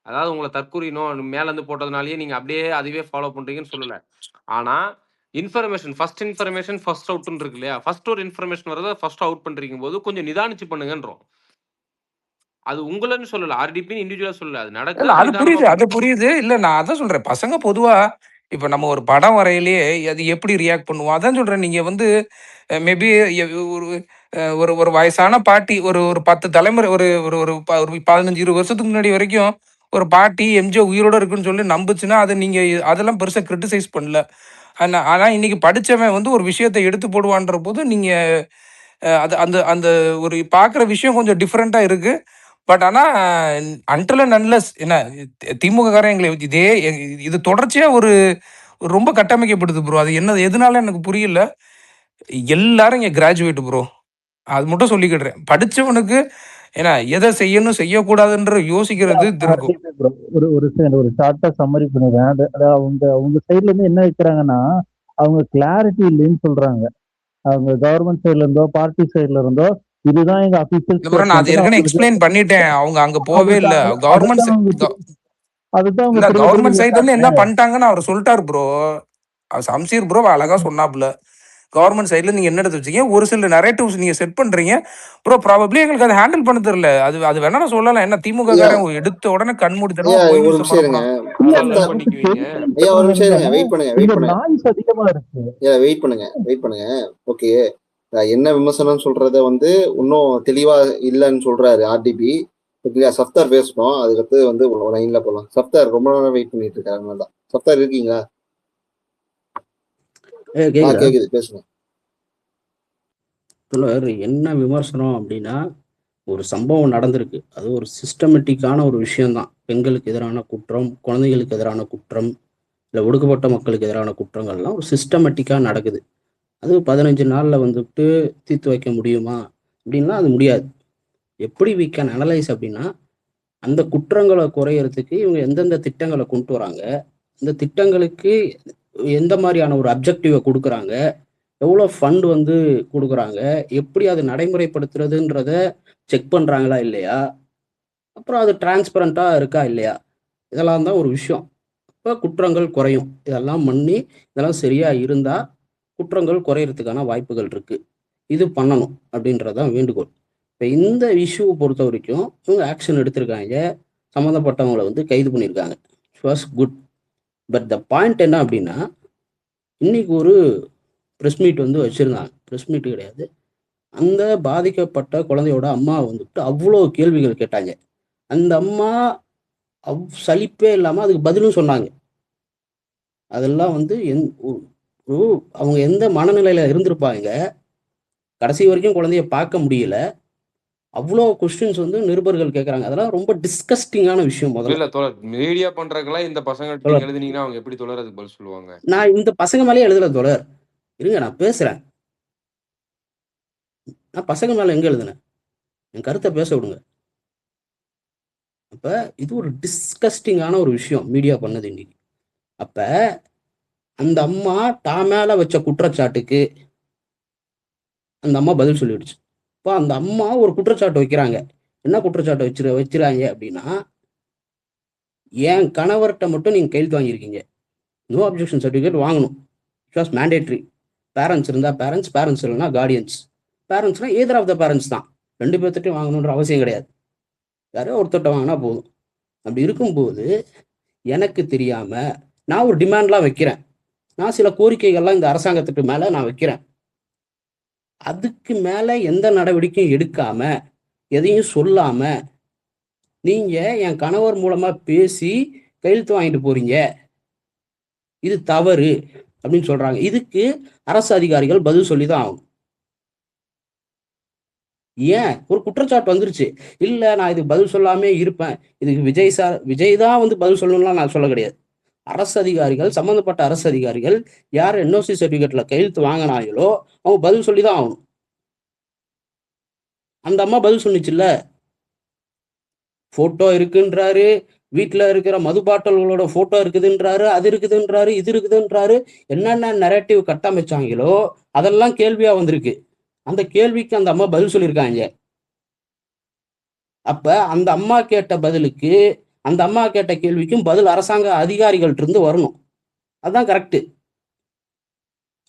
அதாவது உங்களை தற்கூறினோம் மேல இருந்து போட்டதுனாலயே நீங்க அப்படியே அதுவே ஃபாலோ பண்றீங்கன்னு சொல்லல. ஆனா ஃபர்ஸ்ட் இன்ஃபர்மேஷன் ஃபர்ஸ்ட் அவுட்னு இருக்கு இல்லையா? ஃபர்ஸ்ட் ஒரு இன்ஃபர்மேஷன் வரத ஃபர்ஸ்ட் அவுட் பண்றீங்க போது கொஞ்சம் நிதானிச்சு பண்ணுங்கன்றோம். அது உங்களன்னு சொல்லல. ஆர்டிபின்னு இண்டிவிஜுவலா சொல்லல. அது
இல்ல
நடக்குது,
அது
நிதானமா
புரியுது, அது
பண்ணுங்க.
புரியுது. இல்ல நான் அதான் சொல்றேன். பசங்க பொதுவா இப்ப நம்ம ஒரு படம் வரையிலேயே அது எப்படி ரியாக்ட் பண்ணுவோம்? அதான் சொல்றேன். நீங்க வந்து மேபி ஒரு ஒரு ஒரு வயசான பாட்டி ஒரு ஒரு 10 தலைமுறை ஒரு ஒரு ஒரு ஒரு 15, 20 வருஷத்துக்கு முன்னாடி வரைக்கும் ஒரு பாட்டி எம்ஜிஆர் உயிரோட இருக்குன்னு சொல்லி நம்புச்சுன்னா, அத நீங்க அதெல்லாம் பெருசா கிரிட்டிசைஸ் பண்ணல. ஆனா இன்னைக்கு படிச்சவன் வந்து ஒரு விஷயத்த எடுத்து போடுவான்ற போது, நீங்க அது அந்த அந்த ஒரு பார்க்குற விஷயம் கொஞ்சம் டிஃபரெண்ட்டா இருக்கு. பட் ஆனா அன்டில் அண்ட் அன்லெஸ் என்ன திமுககாரன் எங்களை இது தொடர்ச்சியா ஒரு ரொம்ப கட்டமைக்கப்படுது ப்ரோ. அது என்ன எதனால எனக்கு புரியல. எல்லாரும் இங்க கிராஜுவேட் ப்ரோ. அது மட்டும் சொல்லிக்கிடுறேன். படிச்சவனுக்கு ஏன்னா எதை செய்யணும் செய்யக்கூடாதுன்ற யோசிக்கிறது இருக்கும்.
ஒரு ஒரு second, ஒரு ஷார்ட்டா சம்மரி பண்ணிடுறேன். அது அவங்க அவங்க சைட்ல இருந்து என்ன வைக்கிறாங்கன்னா, அவங்க கிளாரிட்டி இல்லைன்னு சொல்றாங்க. அவங்க கவர்மெண்ட் சைட்ல இருந்தோ பார்ட்டி சைட்ல இருந்தோ இதுதான் எங்க அபிஷியல்
இல்ல ப்ரோ, நான் அது ஏற்கனவே எக்ஸ்பிளைன் பண்ணிட்டேன். அவங்க அங்க போவே இல்ல. கவர்மெண்ட்
அதுதான்
இல்ல
அவங்க
கவர்மெண்ட் சைட்ல இருந்து என்ன பண்ணிட்டாங்கன்னு அவர் சொல்லிட்டாரு ப்ரோ. சம்சீர் ப்ரோ அழகா சொன்னாப்ல. கவர்மெண்ட் சைட்ல நீங்க என்ன எடுத்து வச்சீங்க, ஒரு சில நரேட்டிவ்ஸ் நீங்க செட் பண்றீங்க ப்ரோ. ப்ராபப்ளி எங்களுக்கு அதை ஹேண்டில் பண்ண தெரியல. அது அது வேணா நான் சொல்லலாம். என்ன திமுக காரன் எடுத்த உடனே கண்மூடித்தனமா பொய்
ஒரு
நியூஸ்
நிமிஷம் இருங்க.
பரப்புறான்.
பண்ணிக்குவீங்க.
ஐயா ஒரு நிமிஷம் இருங்க, வெயிட் பண்ணுங்க, வெயிட் பண்ணுங்க.
நாய்ஸ் அதிகமா இருக்கு.
வெயிட் பண்ணுங்க, வெயிட் பண்ணுங்க. ஓகே, என்ன விமர்சனம் சொல்றத வந்து இன்னும் தெளிவா இல்லைன்னு சொல்றாரு ஆர்டிபி. ஓகே, சஃப்தார் பேசணும். அதுக்கடுத்து வந்து லைன்ல போகலாம். சஃப்தார் ரொம்ப நேரம் வெயிட் பண்ணிட்டு இருக்காங்க தான். சஃப்தார் இருக்கீங்களா? கேக்குது, பேசுங்க.
என்ன விமர்சனம் அப்படின்னா, ஒரு சம்பவம் நடந்திருக்கு. அது ஒரு சிஸ்டமேட்டிக்கான ஒரு விஷயம்தான். பெண்களுக்கு எதிரான குற்றம், குழந்தைகளுக்கு எதிரான குற்றம், இல்லை ஒடுக்கப்பட்ட மக்களுக்கு எதிரான குற்றங்கள்லாம் ஒரு சிஸ்டமேட்டிக்காக நடக்குது. அது 15 நாளில் வந்துட்டு தீர்த்து வைக்க முடியுமா அப்படின்லாம் அது முடியாது. எப்படி we can அனலைஸ் அப்படின்னா, அந்த குற்றங்களை குறையறதுக்கு இவங்க எந்தெந்த திட்டங்களை கொண்டு வராங்க, இந்த திட்டங்களுக்கு எந்த மாதிரியான ஒரு அப்ஜெக்டிவை கொடுக்குறாங்க, எவ்வளோ ஃபண்ட் வந்து கொடுக்குறாங்க, எப்படி அதை நடைமுறைப்படுத்துறதுன்றத செக் பண்ணுறாங்களா இல்லையா, அப்புறம் அது டிரான்ஸ்பரண்ட்டாக இருக்கா இல்லையா, இதெல்லாம் தான் ஒரு விஷயம். இப்போ குற்றங்கள் குறையும். இதெல்லாம் பண்ணி இதெல்லாம் சரியாக இருந்தால் குற்றங்கள் குறையிறதுக்கான வாய்ப்புகள் இருக்குது. இது பண்ணணும் அப்படின்றதான் வேண்டுகோள். இப்போ இந்த இஷ்யூவை பொறுத்த வரைக்கும் இவங்க ஆக்ஷன் எடுத்திருக்காங்க. சம்மந்தப்பட்டவங்களை வந்து கைது பண்ணியிருக்காங்க. Was good. But the point என்ன அப்படின்னா, இன்னைக்கு ஒரு ப்ரெஸ் மீட் வந்து வச்சுருந்தாங்க. ப்ரெஸ் மீட் கிடையாது, அந்த பாதிக்கப்பட்ட குழந்தையோட அம்மா வந்துட்டு அவ்வளோ கேள்விகள் கேட்டாங்க. அந்த அம்மா சலிப்பே இல்லாமல் அதுக்கு பதிலும் சொன்னாங்க. அதெல்லாம் வந்து அவங்க எந்த மனநிலையில் இருந்திருப்பாங்க, கடைசி வரைக்கும் குழந்தைய பார்க்க முடியல, அவ்வளோ கொஸ்டின்ஸ் வந்து நிருபர்கள் கேட்குறாங்க. அதெல்லாம் ரொம்ப டிஸ்கஸ்டிங்கான விஷயம். முதல்ல
மீடியா பண்றதுக்கெல்லாம் இந்த பசங்க எழுதுனீங்கன்னா அவங்க எப்படி தொடர்றதுக்கு பதில் சொல்லுவாங்க?
நான் இந்த பசங்க மேலேயே எழுதல தொடர். இருங்க நான் பேசுறேன். நான் பசங்க மேல எங்க எழுதுனேன்? என் கருத்தை பேச விடுங்க. அப்ப இது ஒரு டிஸ்கஸ்டிங்கான ஒரு விஷயம் மீடியா பண்ணது இன்னைக்கு. அப்ப அந்த அம்மா தான் மேல வச்ச குற்றச்சாட்டுக்கு அந்த அம்மா பதில் சொல்லிடுச்சு. இப்போ அந்த அம்மா ஒரு குற்றச்சாட்டு வைக்கிறாங்க. என்ன குற்றச்சாட்டு வச்சுறாங்க அப்படின்னா, என் கணவர்கிட்ட மட்டும் நீங்க கையெழுத்து வாங்கியிருக்கீங்க, நோ அப்ஜெக்ஷன் சர்டிஃபிகேட் வாங்கணும். It was mandatory. பேரண்ட்ஸ் இருந்தால் பேரண்ட்ஸ், பேரண்ட்ஸ் இல்லைன்னா கார்டியன்ஸ். பேரண்ட்ஸ்னா எதர் ஆஃப் த பேரண்ட்ஸ் தான். 2 பேர்த்திட்டையும் வாங்கணுன்ற அவசியம் கிடையாது. யாரோ ஒருத்தட்ட வாங்கினா போதும். அப்படி இருக்கும்போது எனக்கு தெரியாம நான் ஒரு டிமாண்ட்லாம் வைக்கிறேன். நான் சில கோரிக்கைகள்லாம் இந்த அரசாங்கத்துக்கு மேல நான் வைக்கிறேன். அதுக்கு மேல எந்த நடவடிக்கையும் எடுக்காம, எதையும் சொல்லாம, நீங்க என் கணவர் மூலமா பேசி கையெழுத்து வாங்கிட்டு போறீங்க, இது தவறு அப்படின்னு சொல்றாங்க. இதுக்கு அரசு அதிகாரிகள் பதில் சொல்லிதான் ஆகும். ஏன் ஒரு குற்றச்சாட்டு வந்துருச்சு, இல்ல நான் இதுக்கு பதில் சொல்லாமே இருப்பேன், இதுக்கு விஜய் தான் வந்து பதில் சொல்லணும்லாம் நான் சொல்ல கிடையாது. அரசு அதிகாரிகள், சம்பந்தப்பட்ட அரசு அதிகாரிகள் யார் என்ஓசி சர்டிபிகேட்ல கையெழுத்து வாங்கினாங்களோ அவங்க பதில் சொல்லிதான் ஆகணும். அந்த அம்மா பதில் சொன்னிச்சுல்ல, போட்டோ இருக்குன்றாரு, வீட்டுல இருக்கிற மது பாட்டல்களோட போட்டோ இருக்குதுன்றாரு, அது இருக்குதுன்றாரு, இது இருக்குதுன்றாரு, என்னென்ன நரேட்டிவ் கட்டமைச்சாங்களோ அதெல்லாம் கேள்வியா வந்திருக்கு. அந்த கேள்விக்கு அந்த அம்மா பதில் சொல்லியிருக்காங்க. அப்ப அந்த அம்மா கேட்ட பதிலுக்கு அந்த அம்மா கேட்ட கேள்விக்கும் பதில் அரசாங்க அதிகாரிகள்ட்ட இருந்து வரணும். அதுதான் கரெக்ட்.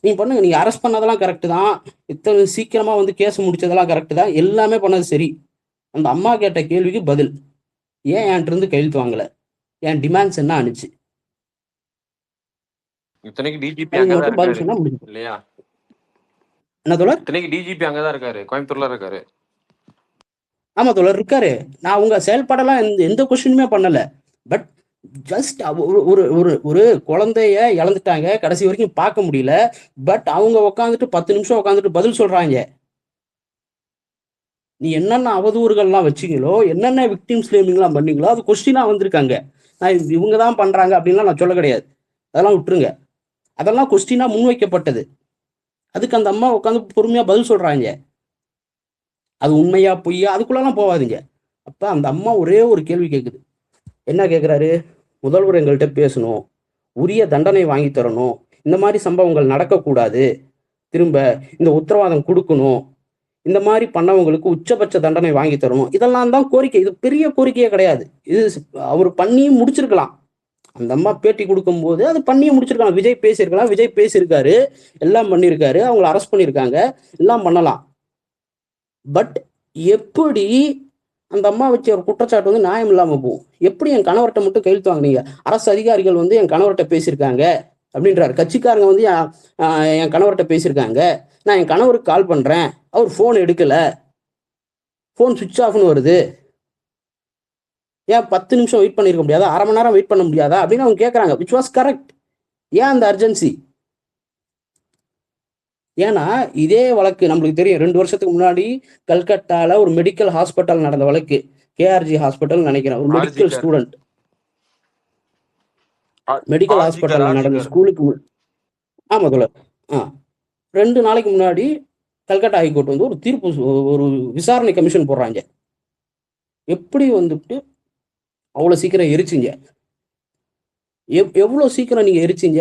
நீங்க பண்ணுங்க, நீங்க அரெஸ்ட் பண்ணதெல்லாம் கரெக்ட் தான், இத்தனை சீக்கிரமா வந்து கேஸ் முடிச்சதெல்லாம் கரெக்ட் தான், எல்லாமே பண்ணது சரி. அந்த அம்மா கேட்ட கேள்விக்கு பதில், ஏன் என்கிட்ட இருந்து கையெழுத்து வாங்கல, என் டிமாண்ட்ஸ் என்ன ஆனிச்சு,
இத்தனைக்கு டிஜிபி
அது
அங்கதான்
மட்டும் பதில்
இருக்காரு
சொன்னா முடியும்.
இல்லையா?
என்ன தோழர்?
இத்தனைக்கு டிஜிபி அங்கதான் இருக்காரு, கோயம்புத்தூர்ல இருக்காரு.
ஆமா தோழர் இருக்காரு. நான் உங்க செயல்பாடெல்லாம் எந்த கொஸ்டினுமே பண்ணல. பட் ஜஸ்ட் ஒரு ஒரு ஒரு குழந்தைய இழந்துட்டாங்க, கடைசி வரைக்கும் பார்க்க முடியல. பட் அவங்க உட்காந்துட்டு 10 நிமிஷம் உட்காந்துட்டு பதில் சொல்றாங்க. நீ என்னென்ன அவதூறுகள்லாம் வச்சீங்களோ, என்னென்ன விக்டிம் ஸ்லேமிங்லாம் பண்ணீங்களோ, அது கொஸ்டினா வந்திருக்காங்க. நான் இவங்க தான் பண்றாங்க அப்படின்லாம் நான் சொல்ல கிடையாது, அதெல்லாம் விட்டுருங்க. அதெல்லாம் கொஸ்டினா முன்வைக்கப்பட்டது. அதுக்கு அந்த அம்மா உட்காந்து பொறுமையா பதில் சொல்றாங்க. அது உண்மையா பொய்யா அதுக்குள்ளலாம் போகாதீங்க. அப்ப அந்த அம்மா ஒரே ஒரு கேள்வி கேட்குது. என்ன கேட்குறாரு? முதல்வர் எங்கள்கிட்ட பேசணும், உரிய தண்டனை வாங்கி தரணும், இந்த மாதிரி சம்பவங்கள் நடக்கக்கூடாது, திரும்ப இந்த உத்தரவாதம் கொடுக்கணும், இந்த மாதிரி பண்ணவங்களுக்கு உச்சபட்ச தண்டனை வாங்கி தரணும். இதெல்லாம் தான் கோரிக்கை. இது பெரிய கோரிக்கையே கிடையாது. இது அவர் பண்ணியும் முடிச்சிருக்கலாம். அந்த அம்மா பேட்டி கொடுக்கும்போது அது பண்ணியும் முடிச்சிருக்கலாம். விஜய் பேசியிருக்கலாம், விஜய் பேசியிருக்காரு, எல்லாம் பண்ணியிருக்காரு, அவங்களை அரெஸ்ட் பண்ணியிருக்காங்க, எல்லாம் பண்ணலாம். பட் எப்படி அந்த அம்மா வச்ச ஒரு குற்றச்சாட்டு வந்து நியாயம் இல்லாம போகும்? எப்படி என் கணவர்கிட்ட மட்டும் கையெழுத்து வாங்கினீங்க, அரசு அதிகாரிகள் வந்து என் கணவர்கிட்ட பேசியிருக்காங்க அப்படின்றாரு, கட்சிக்காரங்க வந்து என் கணவர்கிட்ட பேசியிருக்காங்க, நான் என் கணவருக்கு கால் பண்றேன், அவர் ஃபோன் எடுக்கல, ஃபோன் சுவிட்ச் ஆஃப்னு வருது, ஏன் 10 நிமிஷம் வெயிட் பண்ணிருக்க முடியாதா, அரை மணி நேரம் வெயிட் பண்ண முடியாதா அப்படின்னு அவங்க கேட்கறாங்க. Which was correct. ஏன் அந்த அர்ஜென்சி? ஏன்னா இதே வழக்கு நம்மளுக்கு தெரியும். 2 வருஷத்துக்கு முன்னாடி கல்கட்டால ஒரு மெடிக்கல் ஹாஸ்பிட்டல் நடந்த வழக்கு, கேஆர்ஜி ஹாஸ்பிட்டல் நினைக்கிறேன், ஒரு மெடிக்கல் ஸ்டூடெண்ட் மெடிக்கல் ஹாஸ்பிட்டல் நடந்த ஸ்கூலுக்கு ஆமா தோழர் 2 நாளைக்கு முன்னாடி கல்கட்டா ஹைகோர்ட் வந்து ஒரு தீர்ப்பு, ஒரு விசாரணை கமிஷன் போடுறாங்க. எப்படி வந்துட்டு அவ்வளோ சீக்கிரம் எரிச்சிங்க, எவ்வளோ சீக்கிரம் நீங்கள் எரிச்சிங்க,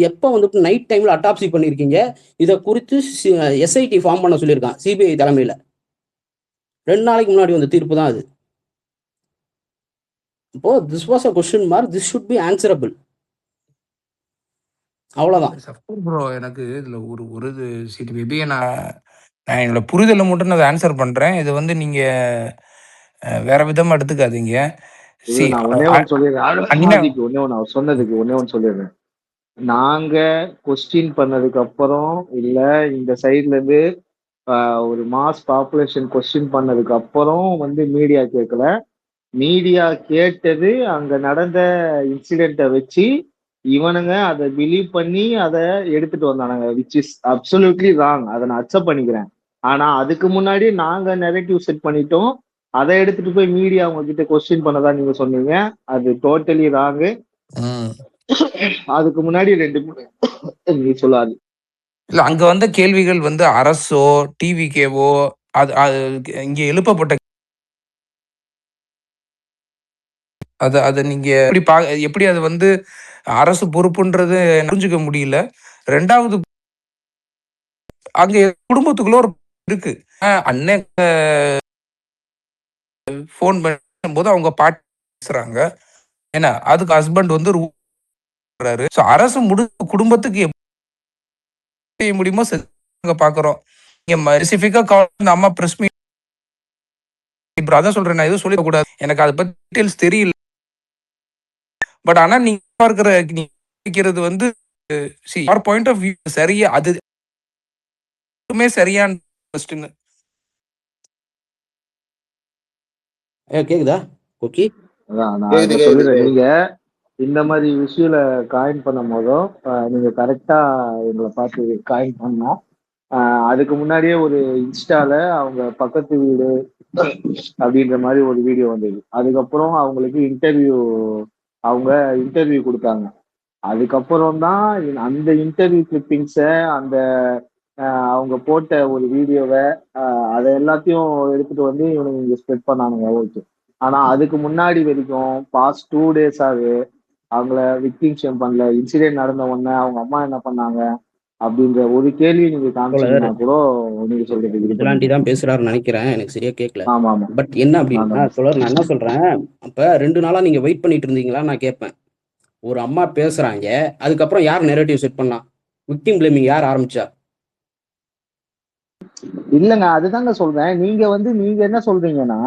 எப்போ வந்துட்டு நைட் டைமில் அட்டாப்சி பண்ணியிருக்கீங்க, இதை குறித்து எஸ்ஐடி ஃபார்ம் பண்ண சொல்லியிருக்கான் சிபிஐ தலைமையில். 2 நாளைக்கு முன்னாடி வந்த தீர்ப்பு தான் அது. இப்போ this was a question mark, this should be answerable. அவ்வளோதான்
ப்ரோ. எனக்கு இதில் ஒரு சீட்டு மேபி நான் என்னோட புரிதலை மட்டும் நான் ஆன்சர் பண்ணுறேன். இது வந்து நீங்கள் வேற விதமாக எடுத்துக்காதீங்க.
நான் ஒன்னே ஒன்று சொல்லிடுறேன், அவர் சொன்னதுக்கு ஒன்னே ஒன்று சொல்லிடுறேன். நாங்க கொஸ்டின் பண்ணதுக்கு அப்புறம் இல்ல இந்த சைட்ல இருந்து ஒரு மாஸ் பாப்புலேஷன் கொஸ்டின் பண்ணதுக்கு அப்புறம் வந்து மீடியா கேட்கல. மீடியா கேட்டது அங்க நடந்த இன்சிடென்ட்டை வச்சு இவனுங்க அதை பிலீவ் பண்ணி அதை எடுத்துட்டு வந்தானுங்க, விச் இஸ் அப்சல்யூட்லி ராங். அதை நான் அக்செப்ட் பண்ணிக்கிறேன். ஆனா அதுக்கு முன்னாடி நாங்க நெரேட்டிவ் செட் பண்ணிட்டோம், அதை எடுத்துட்டு போய் மீடியா உங்ககிட்ட கொஸ்டின் பண்ணதா நீங்க சொன்னீங்க, அது டோட்டலி ராங்கு. அதுக்கு முன்னாடி 2 நீ சொல்லாது
இல்ல, அங்க வந்த கேள்விகள் வந்து அரசோ டிவிகேவோ அது இங்க எழுப்பப்பட்ட அதை நீங்க எப்படி அது வந்து அரசு பொறுப்புன்றது புரிஞ்சுக்க முடியல. 2வது அங்க குடும்பத்துக்குள்ள ஒரு இருக்கு. அண்ணன் போன் பண்ணும்போது அவங்க பாட்டி பேசுறாங்க, ஏன்னா அதுக்கு ஹஸ்பண்ட் வந்து அரசு குடும்பத்துக்கு செய்ய முடியுமோ பாக்குறோம். அம்மா பிரஸ் மீட் அதான் சொல்றேன், நான் எதுவும் சொல்லிட கூடாது, எனக்கு அதை பத்தி டீடைல்ஸ் தெரியல. பட் ஆனா நீங்க இருக்கிறது வந்து பாயிண்ட் ஆஃப் வியூ சரியா, அது சரியான கொஸ்டின்.
கேக்குதா? ஓகே,
நீங்க இந்த மாதிரி விஷயல காயின் பண்ணும் போதும் நீங்க கரெக்டா எங்களை பார்த்து காயின் பண்ணா. அதுக்கு முன்னாடியே ஒரு இன்ஸ்டால அவங்க பக்கத்து வீடு அப்படின்ற மாதிரி ஒரு வீடியோ வந்தது. அதுக்கப்புறம் அவங்களுக்கு அவங்க இன்டர்வியூ கொடுத்தாங்க. அதுக்கப்புறம் தான் அந்த இன்டர்வியூ கிளிப்பிங்ஸை, அந்த அவங்க போட்ட ஒரு வீடியோவை, அதை எல்லாத்தையும் எடுத்துட்டு வந்து இவனுங்க இங்க ஸ்ப்ரெட் பண்ணானுங்க. ஓகே, ஆனா அதுக்கு முன்னாடி வரைக்கும் பாஸ்ட் 2 டேஸாவே அவங்கள விக்டிம் ஷேம் பண்ணல. இன்சிடென்ட் நடந்த உடனே அவங்க அம்மா என்ன பண்ணாங்க, அப்படின்ற ஒரு கேள்வி நீங்க
தோழர்
காமிச்சீங்கன்னா கூட நீங்க சொல்றது இது
விஜிலாண்டி
பண்ணிக்கலாம்.
தான் பேசுறாருன்னு நினைக்கிறேன், எனக்கு சரியா கேட்கல.
ஆமா ஆமா
பட் என்ன
நான்
அப்படின்னா
தான்
தோழர், நான் என்ன சொல்றேன், அப்ப 2 நாளா நீங்க வெயிட் பண்ணிட்டு இருந்தீங்களா நான் கேட்பேன். ஒரு அம்மா பேசுறாங்க, அதுக்கப்புறம் யார் நெரேட்டிவ் செட் பண்ணா? விக்டிம் பிளேமிங் யார் ஆரம்பிச்சா?
இல்லங்க, அதுதாங்க சொல்றேன். நீங்க என்ன சொல்றீங்கன்னா,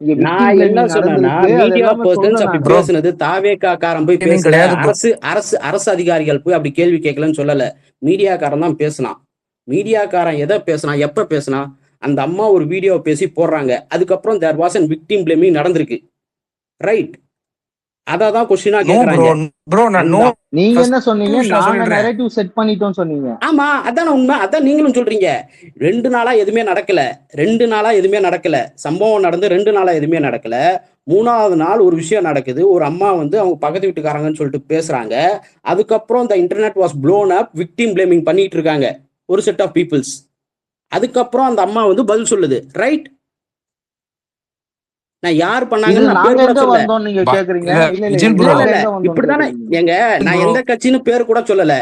இங்க விக்டிம்
நான் என்ன
பிளேமிங்
சொன்னேன்னா,
நடந்திருக்கு, அது
மீடியா
எல்லாமே
பர்சன்ஸ்
சொல்றேன்
அப்படி
நானு.
ப்ரோ
பேசுனது தாவேகா காரன் போய் பேசல,
கிடையாது ப்ரோ.
அரசு அரசு அரசு அதிகாரிகள் போய் அப்படி கேள்வி கேட்கலன்னு சொல்லல. மீடியாக்காரன் தான் பேசினான். மீடியாக்காரன் எதை பேசினான், எப்ப பேசினான்? அந்த அம்மா ஒரு வீடியோ பேசி போடுறாங்க, அதுக்கப்புறம் there was and victim blaming நடந்திருக்கு, ரைட்? அதான் கொஸ்டினா
நோ ப்ரோ,
கேக்குறாங்க.
ப்ரோ நான்
அந்த
நோ
நீங்க
ஃபர்ஸ்ட்
என்ன சொன்னீங்க?
விஷயம்
நாங்க
சொல்லிடுறேன்.
நரேட்டிவ் செட் பண்ணிட்டோம் சொன்னீங்க.
ஆமா, அதான் உண்மை, அதான் நீங்களும் சொல்றீங்க. 2 நாளா எதுவுமே நடக்கல, 2 நாளா எதுவுமே நடக்கல, சம்பவம் நடந்து 2 நாளா எதுவுமே நடக்கல. 3வது நாள் ஒரு விஷயம் நடக்குது, ஒரு அம்மா வந்து அவங்க பக்கத்து வீட்டுக்காரங்கன்னு சொல்லிட்டு பேசுறாங்க, அதுக்கப்புறம் இந்த internet was blown up, victim blaming பண்ணிட்டு இருக்காங்க ஒரு செட் ஆஃப் பீப்புள்ஸ். அதுக்கப்புறம் அந்த அம்மா வந்து பதில் சொல்லுது, ரைட்? நான் யார்
இது
பண்ணாங்கன்னு நான்
நாங்க
பேர் கூட
எங்க
சொல்ல.
வந்தோம் நீங்க கேக்குறீங்க?
இல்ல
இல்ல இல்ல
விஜில்
இது
ப்ரோ,
இல்ல
நாங்க
இல்ல
எங்க வந்தோம்
இப்படிதானே
கேக்குறீங்க?
எங்க, நான்
ப்ரோ
எந்த கட்சின்னு பேர் கூட சொல்லல.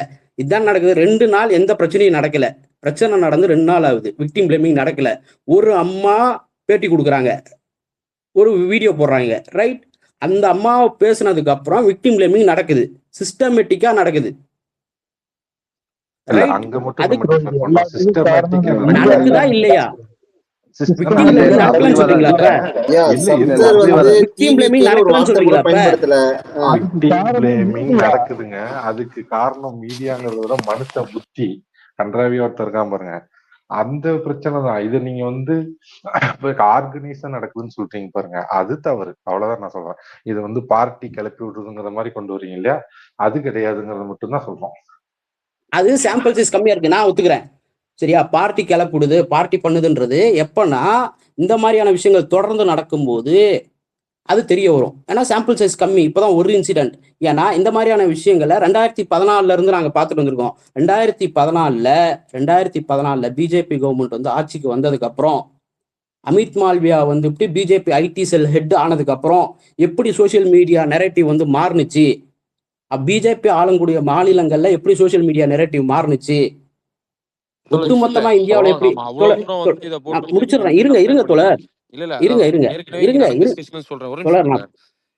இதுதான் நடக்குது. 2 நாள் எந்த பிரச்சனையும் நடக்கல, பிரச்சனை நடந்து 2 நாள் ஆகுது, விக்டிம் பிளேமிங் நடக்கல. ஒரு அம்மா பேட்டி கொடுக்குறாங்க, ஒரு வீடியோ போடுறாங்க, ரைட்? அந்த அம்மாவை பேசுனதுக்கு அப்புறம் விக்டிம் பிளேமிங் நடக்குது, சிஸ்டமேட்டிக்கா நடக்குது,
இல்ல
ரைட்?
அங்க மட்டும்
அது
நம்ம
ப்ரோ,
டிஃபர்
இது
பண்ணோம்.
எல்லாத்துக்கும் காரணம்
சிஸ்டமேட்டிக்கா
இந்த மீடியா
நடக்குதா
நடக்குது.
இல்லையா? விக்டிம்
இல்ல
பிளேமிங்
இல்ல அப்படி
நடக்கலன்னு சொல்றீங்களா அப்ப?
ஐயா,
இல்ல இல்ல இல்ல
சம்சர்
அப்படி
வந்து
வராது.
விக்டிம் பிளேமிங்
டிவிகேன்னு ஒரு
நடக்கலன்னு
வார்த்தை கூட
சொல்றீங்களா அப்ப?
பயன்படுத்தல.
அதுக்கு
விக்டிம்
காரணம்
பிளேமிங்
மீடியா.
நடக்குதுங்க. அதுக்கு காரணம் மீடியாங்கிறத விட மனுஷ புத்தி. கன்றாவி ஒருத்தர் இருக்கான் பாருங்க, அந்த பிரச்சனை தான் இது. நீங்க வந்து ஆர்கனைஸா நடக்குதுன்னு சொல்றீங்க பாருங்க, அது தவறு. அவ்வளவுதான் நான் சொல்றேன். இது வந்து பார்ட்டி கிளப்பி விடுறதுங்கிற மாதிரி கொண்டு வரீங்க இல்லையா, அது கிடையாதுங்கிறத மட்டும் தான் சொல்றோம்.
அது சாம்பிள் சைஸ் கம்மியா இருக்கு, நான் ஒத்துக்கிறேன். சரியா? பார்ட்டி கிளப்புடுது, பார்ட்டி பண்ணுதுன்றது எப்பன்னா இந்த மாதிரியான விஷயங்கள் தொடர்ந்து நடக்கும்போது அது தெரிய வரும். ஏன்னா சாம்பிள் சைஸ் கம்மி, இப்போதான் ஒரு இன்சிடென்ட். ஏன்னா இந்த மாதிரியான விஷயங்களை 2014 இருந்து நாங்கள் பார்த்துட்டு வந்திருக்கோம். 2014 பிஜேபி கவர்மெண்ட் வந்து ஆட்சிக்கு வந்ததுக்கு அப்புறம், அமித் மால்வியா வந்து பிஜேபி ஐடி செல் ஹெட் ஆனதுக்கு அப்புறம் எப்படி சோசியல் மீடியா நெரேட்டிவ் வந்து மாறுனுச்சு, பிஜேபி ஆளக்கூடிய மாநிலங்கள்ல எப்படி சோசியல் மீடியா நெரேட்டிவ் மாறுனுச்சு, ஒட்டுமொத்தமா இந்தியாவில் எப்படி
நம்ம அவ்வளவு தூரம் வந்து இதை
நான்
போட்டு
முடிச்சிடுறேன்.
வந்து
இருங்க
கம்பேர்
இருங்க
பண்ணி
தோழர்,
இல்ல இல்ல
இருங்க
அதான்
இருங்க
ஏற்கனவே இங்க
இருங்க
நடந்த
இருங்க
டிஸ்கஷன் சொல்றேன், ஒரு நிமிஷம்
தோழர்,
தோழர்.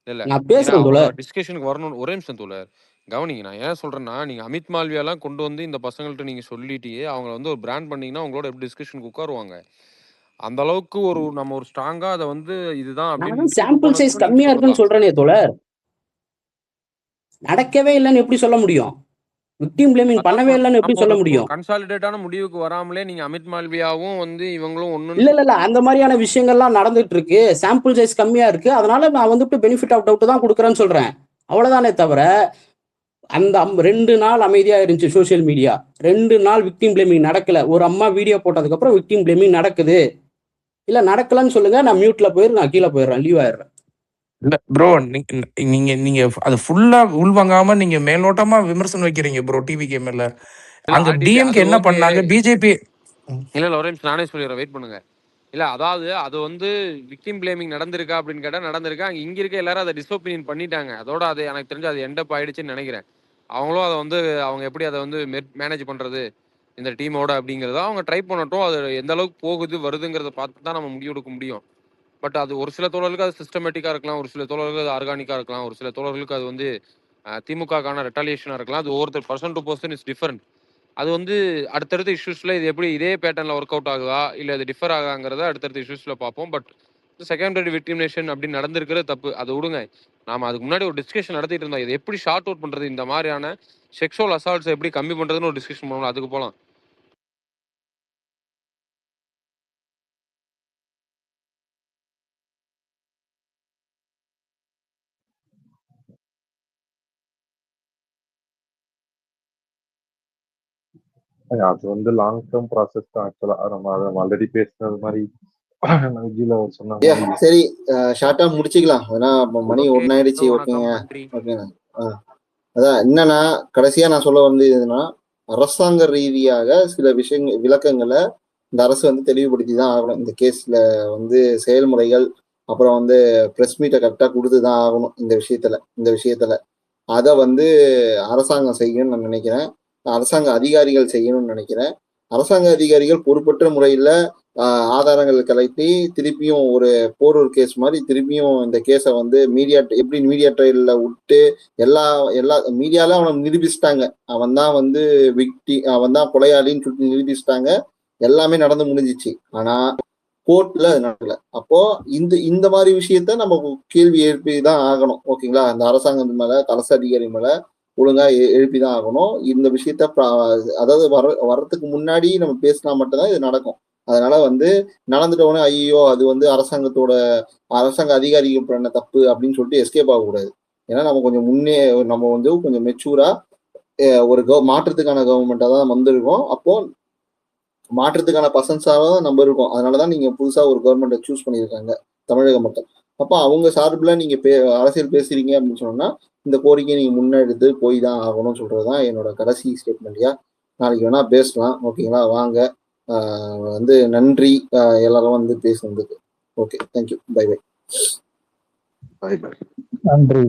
இல்ல
நான்
ஏன்னா
பேசுறேன்
அவங்களோட
தோழர்.
டிஸ்கஷனுக்கு வரணும், ஒரே நிமிஷம் தோழர். கவனிங்க, நான் ஏன் சொல்றேன்னா, நீங்க அமித் மால்வியாலாம் கொண்டு வந்து இந்த பசங்கள்ட்ட நீங்க சொல்லிட்டு அவங்க வந்து ஒரு பிராண்ட் பண்ணீங்கன்னா அவங்களோட எப்படி டிஸ்கஷனுக்கு உட்காருவாங்க? அந்த அளவுக்கு ஒரு நம்ம ஒரு ஸ்ட்ராங்கா அதை வந்து இதுதான் அப்படின்னு
நான்
விட்டுட்டு
சாம்பிள் சைஸ்
போனதுக்கு நீங்க
கம்மியா இருக்குன்னு
சொல்லலாம்.
சொல்றேனே தோழர், நடக்கவே இல்லைன்னு எப்படி சொல்ல முடியும்? விக்டிம் பிளேமிங்
அதான்
பண்ணவே இல்லைன்னு எப்படி
நம்ம
சொல்ல
ஒரு
முடியும்?
கன்சாலிடேட்டான முடிவுக்கு வராமலே நீங்க அமித் மால்வியாவும் வந்து இவங்களும் ஒண்ணுன்னு
இல்ல இல்ல இல்ல, அந்த மாதிரியான விஷயங்கள்லாம் நடந்துட்டு இருக்கு, சாம்பிள் சைஸ் கம்மியா இருக்கு, அதனால நான் வந்து பெனிஃபிட் ஆஃப் டவுட் தான் கொடுக்குறேன்னு சொல்றேன், அவ்வளவுதானே தவிர அந்த 2 நாள் அமைதியா இருந்துச்சு சோசியல் மீடியா, 2 நாள் விக்டிம் பிளேமிங் நடக்கல. ஒரு அம்மா வீடியோ போட்டதுக்கு அப்புறம் விக்டிம் பிளேமிங் நடக்குது, இல்ல நடக்கலன்னு சொல்லுங்க, நான் மியூட்ல போயிரு, நான் கீழே போயிடுறேன், லீவ் ஆயிடுறேன்.
இல்ல ப்ரோ, நீங்க நீங்க அது ஃபுல்லா உள்வாங்காம நீங்க மேலோட்டமா விமர்சனம் வைக்கிறீங்க ப்ரோ டிவி கேம்ல. அங்க டிஎம்கே என்ன பண்ணாங்க, பிஜேபி
இல்ல இல்ல ஒரே நிமிஷம் நானே சொல்லிடுறேன், வெயிட் பண்ணுங்க. இல்ல அதாவது அது வந்து விக்டிம் பிளேமிங் நடந்திருக்கா அப்படின்னு கேட்டா நடந்திருக்கா. இங்க இருக்க எல்லாரும் அதை டிஸ்ஒப்பீனியன் பண்ணிட்டாங்க. அதோட அது எனக்கு தெரிஞ்சு அது எண்டப் ஆயிடுச்சுன்னு நினைக்கிறேன். அவங்களும் அதை வந்து அவங்க எப்படி அதை வந்து மேனேஜ் பண்றது இந்த டீமோட அப்படிங்கிறத அவங்க ட்ரை பண்ணட்டும். அது எந்த அளவுக்கு போகுது வருதுங்கிறத பார்த்து தான் நம்ம முடிவெடுக்க முடியும். பட் அது ஒரு சில தோழர்களுக்கு அது சிஸ்டமேட்டிக்கா இருக்கலாம், ஒரு சில தோழர்களுக்கு அது ஆர்கானிக்கா இருக்கலாம், ஒரு சில தோழர்களுக்கு அது வந்து திமுகக்கான ரெட்டாலியேஷனா இருக்கலாம். அது ஒவ்வொருத்தர் person to person is different. அது வந்து அடுத்தடுத்த இஷ்யூஸ்ல இது எப்படி இதே பேட்டர்ன்ல ஒர்க் அவுட் ஆகுதா இல்ல இது டிஃபர் ஆகாங்கிறத அடுத்தடுத்த இஷ்யூஸ்ல பார்ப்போம். பட் செகண்டரி விக்டிமினேஷன் அப்படின்னு நடந்திருக்கிறது தப்பு, அதை விடுங்க. நாம அதுக்கு முன்னாடி ஒரு டிஸ்கஷன் நடத்திட்டு இருந்தோம், இது எப்படி ஷார்ட் அவுட் பண்றது, இந்த மாதிரியான செக்ஷுவல் அசால்ட்ஸ் எப்படி கம்மி பண்றதுன்னு ஒரு டிஸ்கஷன் பண்ணலாம். அதுக்கு போகலாம்.
அது வந்து லாங் டேர்ம் ப்ராசஸ் தான். ஆக்சுவலா நம்ம ஆல்ரெடி பேசுனது மாதிரி விஜில சொன்ன
ஐயா
மாதிரி.
சரி, ஷார்ட்டா முடிச்சுக்கலாம், ஏன்னா மணி
ஓகே,
1 ஆயிடுச்சு.
வணக்கம்,
ஓகேங்க,
நன்றி.
ஓகேண்ணா. அதான் என்னன்னா, கடைசியா நான் சொல்ல வந்து எதுனா, அரசாங்க ரீதியாக சில விளக்கங்களை இந்த அரசு வந்து தெளிவுபடுத்தி தான் ஆகணும். இந்த கேஸ்ல வந்து செயல்முறைகள், அப்புறம் வந்து பிரஸ் மீட்டை கரெக்டாக கொடுத்து தான் ஆகணும். இந்த விஷயத்துல அதை வந்து அரசாங்கம் செய்யும்னு நான் நினைக்கிறேன். அரசாங்க அதிகாரிகள் செய்யணும்னு நினைக்கிறேன். அரசாங்க அதிகாரிகள் பொறுப்பற்ற முறையில ஆதாரங்கள் கலைத்தி திருப்பியும் ஒரு போரூர் கேஸ் மாதிரி திருப்பியும் இந்த கேஸை வந்து எப்படி மீடியா ட்ரையல்ல விட்டு எல்லா மீடியால அவனை நிரூபிச்சிட்டாங்க. அவன் தான் வந்து அவன் தான் கொலையாளின்னு சொல்லிட்டு நிரூபிச்சிட்டாங்க. எல்லாமே நடந்து முடிஞ்சிச்சு. ஆனா கோர்ட்ல அது நடக்கல. அப்போ இந்த மாதிரி விஷயத்த நம்ம கேள்வி எழுப்பிதான் ஆகணும். ஓகேங்களா? அந்த அரசாங்கம் மேல, அரசு அதிகாரி மேல ஒழுங்கா எழுப்பிதான் ஆகணும். இந்த விஷயத்த அதாவது வர்றதுக்கு முன்னாடி நம்ம பேசினா மட்டும்தான் இது நடக்கும். அதனால வந்து நடந்துட்டவொடனே ஐயோ அது வந்து அரசாங்க அதிகாரிகள் பண்ண தப்பு அப்படின்னு சொல்லிட்டு எஸ்கேப் ஆகக்கூடாது. ஏன்னா நம்ம கொஞ்சம் நம்ம வந்து கொஞ்சம் மெச்சூரா ஒரு மாற்றத்துக்கான கவர்மெண்டா தான் வந்திருக்கோம். அப்போ மாற்றத்துக்கான பர்சன்ஸாக தான் நம்ம இருக்கோம். அதனாலதான் நீங்க புதுசா ஒரு கவர்மெண்ட்டை சூஸ் பண்ணியிருக்காங்க தமிழக மக்கள். அப்போ அவங்க சார்பில் நீங்க அரசியல் பேசுறீங்க அப்படின்னு சொன்னா இந்த கோரிக்கையை நீங்க முன்னெடுத்து போய் தான் ஆகணும்னு சொல்றதுதான் என்னோட கடைசி ஸ்டேட்மெண்ட்யா. நாளைக்கு வேணா பேசலாம். ஓகேங்களா? வாங்க. வந்து நன்றி எல்லாரும் வந்து பேசுனதுக்கு. Okay, thank you. Bye bye.
Bye bye.
நன்றி.